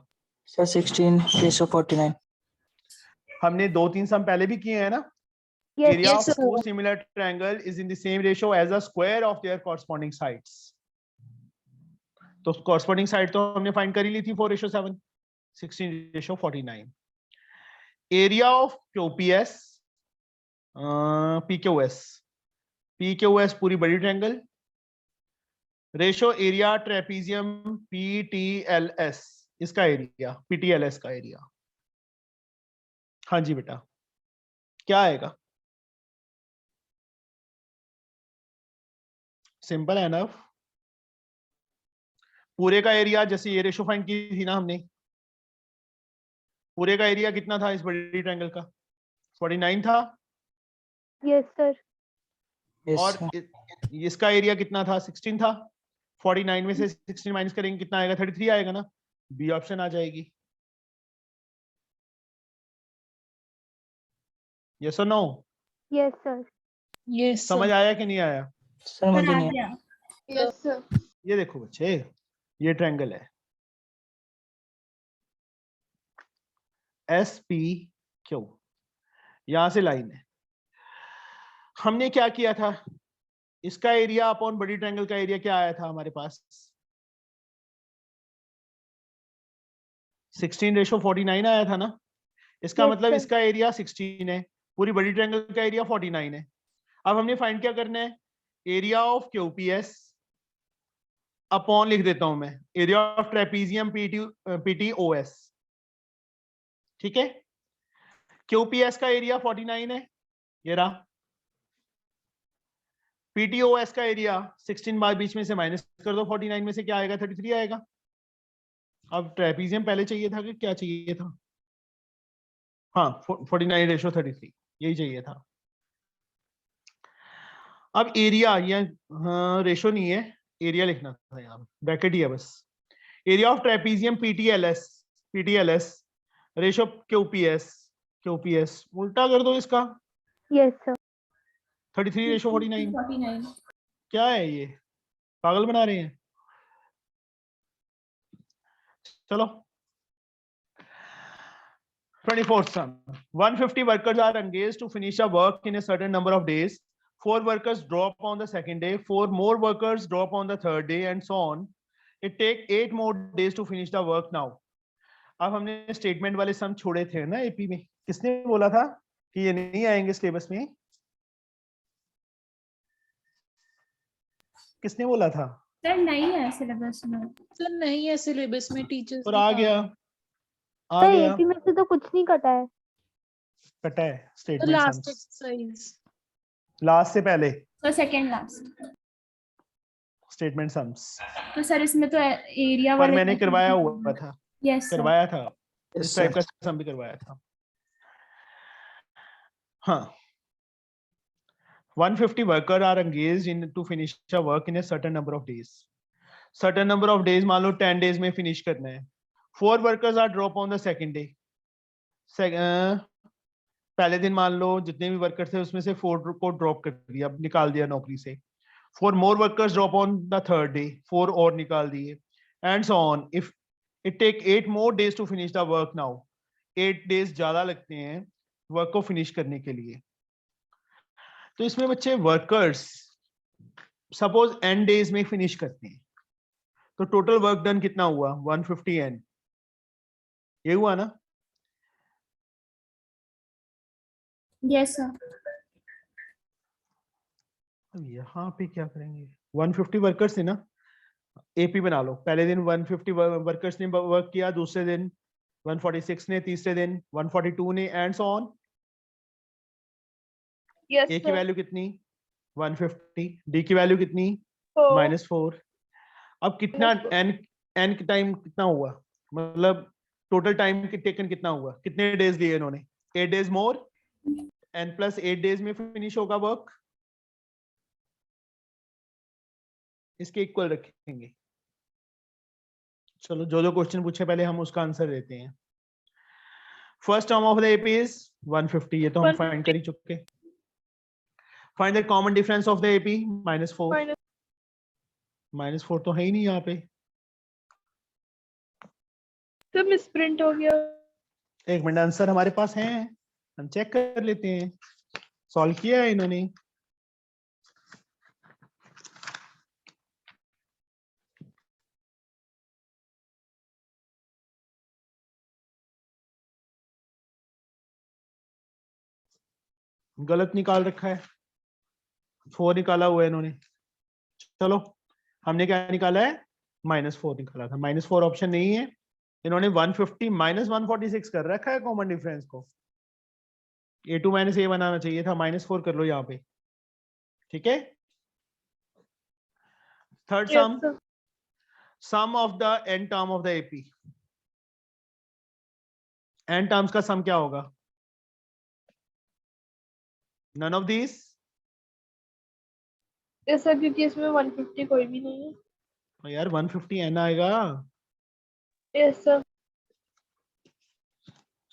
Sir, 16:49.
हमने 2-3 सम पहले भी किए हैं ना।
Yes,
area
Yes,
of
sir.
two similar triangle is in the same ratio as the square of their corresponding sides. तो corresponding side तो हमने find कर ही ली थी 4:7, 16:49. Area of QPS, PQS, PQS पूरी बड़ी triangle, ratio area trapezium PTLS, इसका area PTLS का area. हाँ जी बेटा, क्या आएगा? सिंपल है ना, पूरे का एरिया, जैसे ये रेशो फाइंड की थी ना हमने, पूरे का एरिया कितना था इस बड़ी ट्रायंगल का? 49 था।
yes, sir.
Yes,
और
sir.
इसका एरिया कितना था? 16 था। 49 में से 16 माइनस करेंगे कितना आएगा? 33 आएगा ना, बी ऑप्शन आ जाएगी। यस और नो?
Yes, sir.
यस
समझ आया कि नहीं आया?
Sir, मुझे
आ
नहीं
गया।
Yes sir.
ये देखो बच्चे, ये ट्रायंगल है SPQ, यहां से लाइन है। हमने क्या किया था? इसका एरिया अपॉन बड़ी ट्रायंगल का एरिया क्या आया था हमारे पास? 16:49 आया था ना। इसका
Yes,
मतलब
sir.
इसका एरिया 16 है, पूरी बड़ी ट्रायंगल का एरिया 49 है। अब हमने फाइंड क्या करना है? एरिया ऑफ क्यूपीएस अपॉन लिख देता हूं मैं एरिया ऑफ ट्रेपीजियम पीटीओएस। ठीक है, क्यूपीएस का एरिया 49 है, ये रहा। पीटीओएस का एरिया 16 बार बीच में से माइनस कर दो, 49 में से क्या आएगा? 33 आएगा। अब ट्रेपीजियम पहले चाहिए था कि क्या चाहिए था? हाँ, 49:33 यही चाहिए था। अब एरिया, ये रेशो नहीं है, एरिया लिखना था यहाँ, ब्रैकेट ही है बस। एरिया ऑफ ट्रेपीजियम पीटीएलएस रेशो क्यूपीएस उल्टा कर दो इसका।
Yes, sir.
33:49
49।
क्या है ये? पागल बना रहे हैं। चलो 24th sum. 150 workers are engaged to finish a work in a certain number of days. 4 workers drop on the second day, 4 more workers drop on the third day, and so on. It takes 8 more days to finish the work now. अब हमने statement वाले सम छोड़े थे ना AP में। किसने बोला था कि ये नहीं आएंगे सिलेबस में? किसने बोला था?
सर नहीं है सिलेबस में।
सर नहीं है सिलेबस में, टीचर्स
और आ गया, आ
सर
गया,
एपी में से तो कुछ नहीं कटा है।
कटा है
तो
statement
last
sums
exercise
last से पहले,
तो सेकंड लास्ट।
Statement sums.
तो सर इसमें तो एरिया
पर
वाले
मैंने करवाया हुआ था,
यस सर।
करवाया था,
Yes,
इस टाइप
sir.
का सम भी करवाया था। हाँ, 150 workers are engaged in to finish a work in a certain number of days. Certain number of days मान लो 10 days में finish करना है। 4 workers are drop on the second day. पहले दिन मान लो जितने भी वर्कर थे उसमें से 4 को ड्रॉप कर दिया, निकाल दिया नौकरी से। 4 more workers drop on the third day, 4 और निकाल दिए, and so on. If it take 8 more days to finish the work now, 8 days ज्यादा लगते हैं वर्क को फिनिश करने के लिए। तो इसमें बच्चे वर्कर्स सपोज n डेज में फिनिश करते हैं, तो टोटल वर्क डन कितना हुआ? 150 n, ये हुआ ना?
Yes sir.
अब यहाँ पे क्या करेंगे? 150 वर्कर्स थे ना, एपी बना लो। पहले दिन 150 वर्कर्स ने वर्क किया, दूसरे दिन 146 ने, तीसरे दिन 142 ने, एंड सो ऑन।
Yes,
ए की वैल्यू कितनी? 150। डी की वैल्यू कितनी? -4। अब कितना एन टाइम कितना हुआ? मतलब टोटल टाइम टेकन कितना हुआ? कितने डेज लिए इन्होंने? 8 days more, N plus 8 days में फिनिश होगा वर्क। इसके इक्वल रखेंगे। चलो जो जो क्वेश्चन पूछे पहले हम उसका आंसर देते हैं। First term of the AP is 150, ये तो हम फाइंड कर ही चुके। Find the common difference of the AP, -4। -4 तो है ही नहीं यहाँ पे,
तो मिसप्रिंट हो गया।
एक मिनट, आंसर हमारे पास है, हम चेक कर लेते हैं। सॉल्व किया है इन्होंने। गलत निकाल रखा है, 4 निकाला हुआ है इन्होंने। चलो हमने क्या निकाला है? -4 निकाला था। -4 ऑप्शन नहीं है, इन्होंने 150 -146 कर रखा है कॉमन डिफरेंस को। a2 - a बनाना चाहिए था, -4 कर लो यहाँ पे। ठीक है। Third sum, sum of the n term of the AP. n terms का सम क्या होगा? None of these.
ऐसा क्योंकि इसमें 150 कोई भी नहीं है।
यार 150 n आएगा।
Yes sir.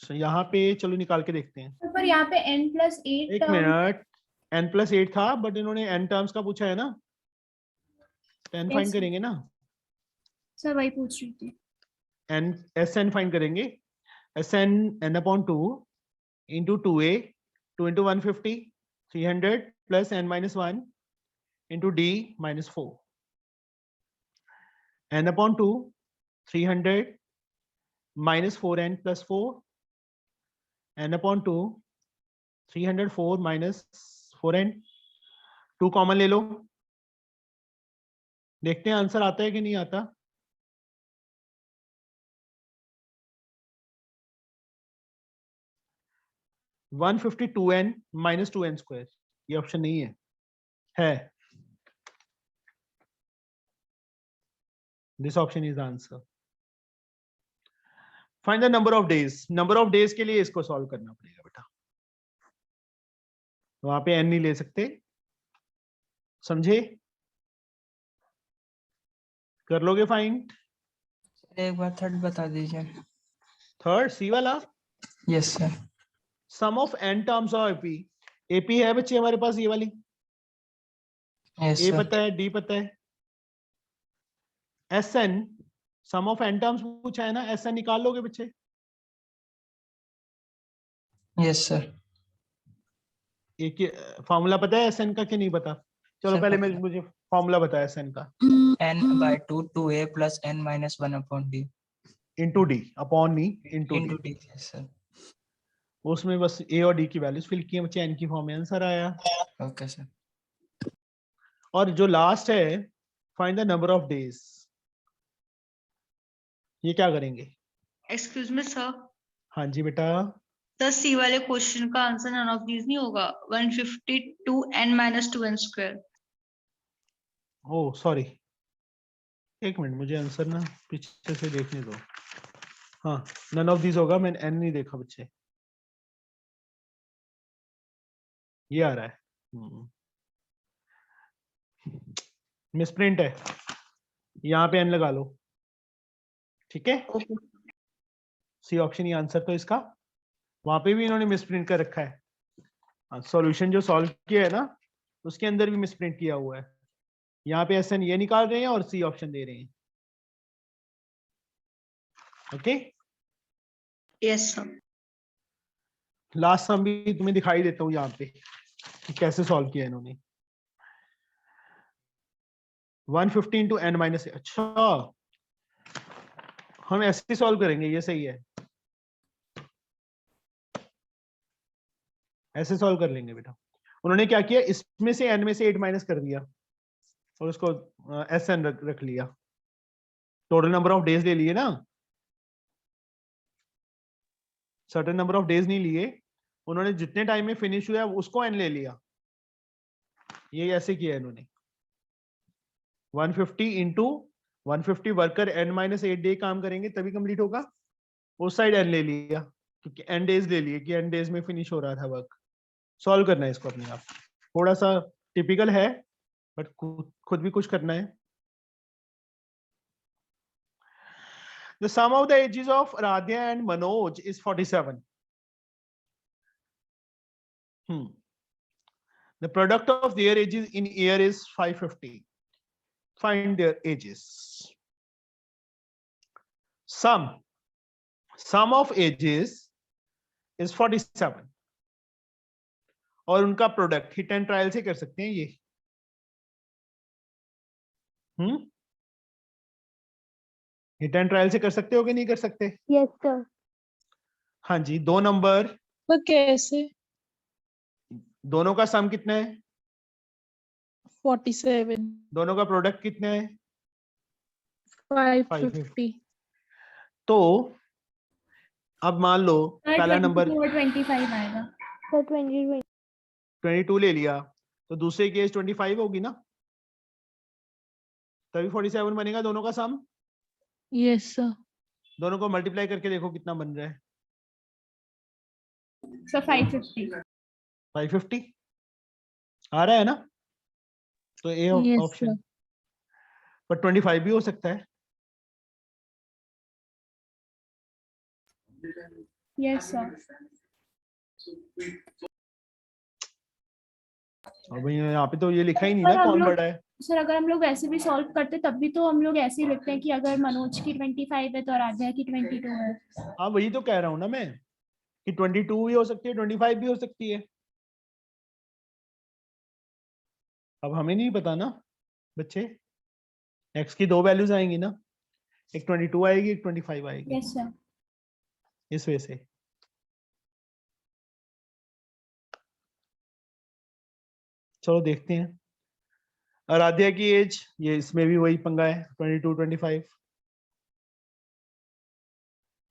So, यहाँ पे चलो निकाल के देखते हैं।
तो पर यहाँ पे n+8
एक मिनट, n+8 था, बट इन्होंने n टर्म्स का पूछा है ना, 10 फाइंड करेंगे ना।
सर वही पूछ रही थी।
n Sn फाइंड करेंगे। Sn n/2 into 2a, 2 into 150, 300 plus n - 1 into d minus 4. n upon 2, 300 minus 4n plus 4. n upon 2, 304 minus 4n. 2 common ले लो, देखते हैं आंसर आता है कि नहीं आता. (152n minus 2n square). ये ऑप्शन नहीं है. This option is the answer. Find the number of days. Number of days के लिए इसको सॉल्व करना पड़ेगा बेटा. वहां पे n नहीं ले सकते, समझे? कर लोगे फाइंड?
एक बार थर्ड बता दीजिए.
थर्ड सी वाला.
Yes sir.
Sum of n terms of AP. AP है बच्चे हमारे पास ये वाली.
Yes
a
sir.
पता है, डी पता है. Sn sum of n terms पूछा है ना, Sn निकाल लोगे बच्चे?
Yes sir.
एक फॉर्मूला पता है Sn का कि नहीं पता? चलो
सर,
पहले
पता
मुझे फॉर्मूला बताया Sn का.
n/2 2a plus n minus 1 upon d.
Into D upon नी into
into
D.
d. Yes sir.
उसमें बस ए और डी की वैल्यूज फिल की, बच्चे एन की फॉर्म में आंसर आया.
Okay sir.
और जो लास्ट है find the number of days. ये क्या करेंगे?
एक्सक्यूज मी सर,
हाँ जी बेटा.
सर सी वाले क्वेश्चन का आंसर नन ऑफ दीज नहीं होगा. 152n minus 2n square.
Oh sorry, एक मिनट, मुझे आंसर ना पीछे से देखने दो. हाँ, नन ऑफ दिस होगा, मैंने एन नहीं देखा बच्चे. ये आ रहा है. मिसप्रिंट है, यहाँ पे एन लगा लो. ठीक है, सी ऑप्शन ही आंसर तो इसका. वहां पे भी इन्होंने मिसप्रिंट कर रखा है. सॉल्यूशन जो सॉल्व किया है ना, उसके अंदर भी मिसप्रिंट किया हुआ है. यहाँ पे एस एन ये निकाल रहे हैं और सी ऑप्शन दे रहे हैं. Okay,
yes sir.
लास्ट सम भी तुम्हें दिखाई देता हूँ यहाँ पे कि कैसे सॉल्व किया इन्होंने. 150 into n minus. अच्छा, हम ऐसे सॉल्व करेंगे, ये सही है. ऐसे सॉल्व कर लेंगे बेटा. उन्होंने क्या किया, इसमें से n में से 8 माइनस कर दिया और उसको एस एन रख लिया. टोटल नंबर ऑफ डेज ले लिए ना, सर्टेन नंबर ऑफ डेज नहीं लिए उन्होंने. जितने टाइम में फिनिश हुआ उसको n ले लिया. ये ऐसे किया इन्होंने. 150 into 150 worker n minus 8 day काम करेंगे तभी कंप्लीट होगा. उस साइड n ले लिया क्योंकि n डेज ले लिए कि n डेज में फिनिश हो रहा था वर्क. सॉल्व करना है इसको अपने आप. थोड़ा सा टिपिकल है बट खुद भी कुछ करना है. The sum of the ages of Radhya and Manoj is 47. The product of their ages in year is 550. Find their ages. Sum of ages is 47. और उनका प्रोडक्ट हिट एंड ट्रायल से कर सकते हैं ये. हिट एंड ट्रायल से कर सकते हो कि नहीं कर सकते?
Yes sir.
हाँ जी. 2 नंबर,
तो कैसे?
दोनों का सम कितना है?
47.
दोनों का प्रोडक्ट कितना है?
550.
तो अब मान लो पहला नंबर
25 आएगा.
सर 20
22 ले लिया तो दूसरे केस 25 होगी ना, तभी 47 बनेगा दोनों का सम.
Yes sir.
दोनों को मल्टीप्लाई करके देखो कितना बन रहा है.
सर 550.
550 आ रहा है ना, तो ए
Yes,
ऑप्शन.
sir.
पर 25 भी हो सकता है.
Yes sir.
और भाई यहाँ पे तो ये लिखा ही नहीं
सर,
ना
हम
कौन
लोग-
बड़ा है.
सर अगर हम लोग वैसे भी सॉल्व करते तब भी तो हम लोग ऐसे ही लिखते हैं कि अगर मनोज की 25 है तो आराध्या की 22 है.
हाँ वही तो कह रहा हूँ ना मैं कि 22 भी हो सकती है, 25 भी हो सकती है. अब हमें नहीं पता ना बच्चे, x की दो वैल्यूज आएंगी ना, एक 22 आएगी, एक 25 आएगी,
यस सर।
इस वजह से। चलो देखते हैं। आराध्या की एज, ये इसमें भी वही पंगा है, 22 25।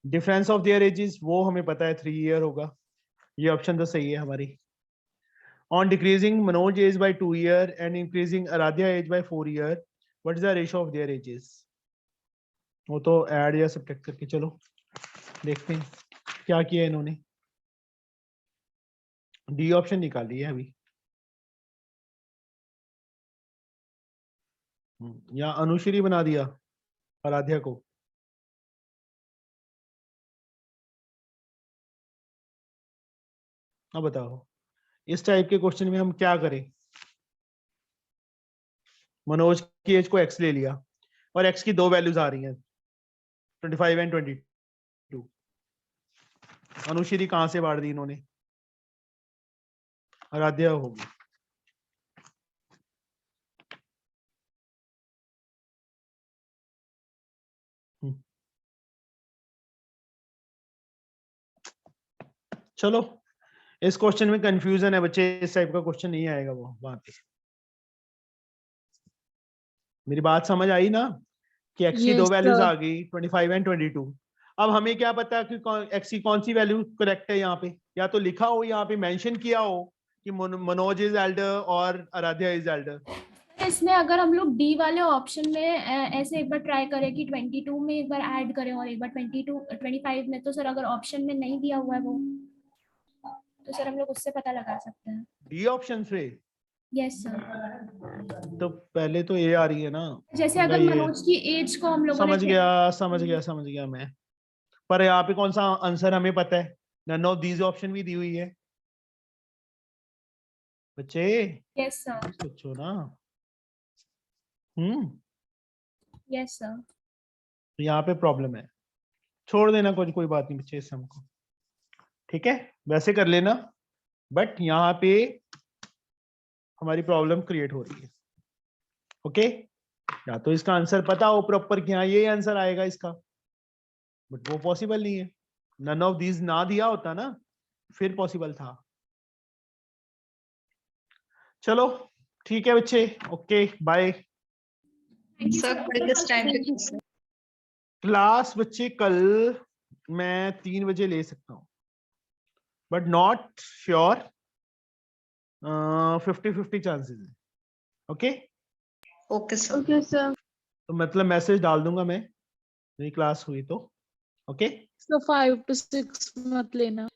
डिफरेंस ऑफ देयर एजेस वो हमें पता है 3 ईयर होगा, ये ऑप्शन तो सही है हमारी। On decreasing Manoj age by 2 year and increasing Aaradhya age by 4 year, what is the ratio of their ages? वो तो ऐड या सब्ट्रैक्ट करके, चलो देखते हैं क्या किया इन्होंने। डी ऑप्शन निकाली है अभी, या अनुश्री बना दिया आराध्या को। अब बताओ इस टाइप के क्वेश्चन में हम क्या करें? मनोज की एज को x ले लिया और x की दो वैल्यूज आ रही हैं 25 एंड 22। अनुश्री कहां से बांट दी इन्होंने? आराध्या होगी। चलो इस क्वेश्चन में कंफ्यूजन है बच्चे, इस टाइप का क्वेश्चन नहीं आएगा वो वहां पे। मेरी बात समझ आई ना कि x की दो
Yes,
वैल्यूज
sir.
आ गई 25 एंड 22। अब हमें क्या पता कि x की कौन सी वैल्यू करेक्ट है? यहाँ पे या तो लिखा हो, यहाँ पे मेंशन किया हो कि मनोज इज एल्डर और आराध्या इज एल्डर।
इसमें अगर हम लोग डी वाले ऑप्शन में ऐसे एक बार ट्राई करें कि 22 में एक बार ऐड करें और एक बार 25 में, तो सर अगर ऑप्शन में नहीं दिया हुआ है वो, तो सर हम लोग उससे पता लगा सकते हैं।
डी ऑप्शन से?
Yes sir.
तो पहले तो ये आ रही है ना,
जैसे अगर
ये
मनोज की एज को हम लोगों
समझ गया मैं। पर यहाँ पे कौन सा आंसर हमें पता है? नन ऑफ दीज ऑप्शन भी दी हुई है बच्चे।
Yes sir.
सोचो ना।
Yes sir.
यहाँ पे प्रॉब्लम है, छोड़ देना, कोई बात नहीं बच्चे, इस हमको ठीक है वैसे कर लेना, बट यहाँ पे हमारी प्रॉब्लम क्रिएट हो रही है। ओके, या तो इसका आंसर पता हो प्रॉपर कि हाँ ये आंसर आएगा इसका, बट वो पॉसिबल नहीं है। नन ऑफ दीज ना दिया होता ना, फिर पॉसिबल था। चलो ठीक है बच्चे, ओके बाय।
सर किस टाइम पे?
क्लास बच्चे कल मैं 3 बजे ले सकता हूँ, बट नॉट श्योर, 50-50 चांसेस है। Okay
okay sir.
Okay, sir.
तो मतलब मैसेज डाल दूंगा मैं, मेरी क्लास हुई तो। ओके
So 5 to 6 मत लेना.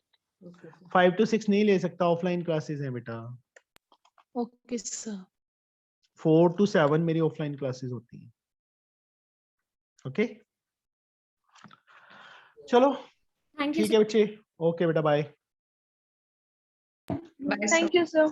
5 to 6 नहीं ले सकता, ऑफलाइन क्लासेस हैं बेटा।
Okay, sir.
4 to 7 मेरी ऑफलाइन क्लासेस होती हैं। ओके चलो
थैंक यू
ठीक है बच्चे, ओके बेटा bye.
Bye
Thank you, sir.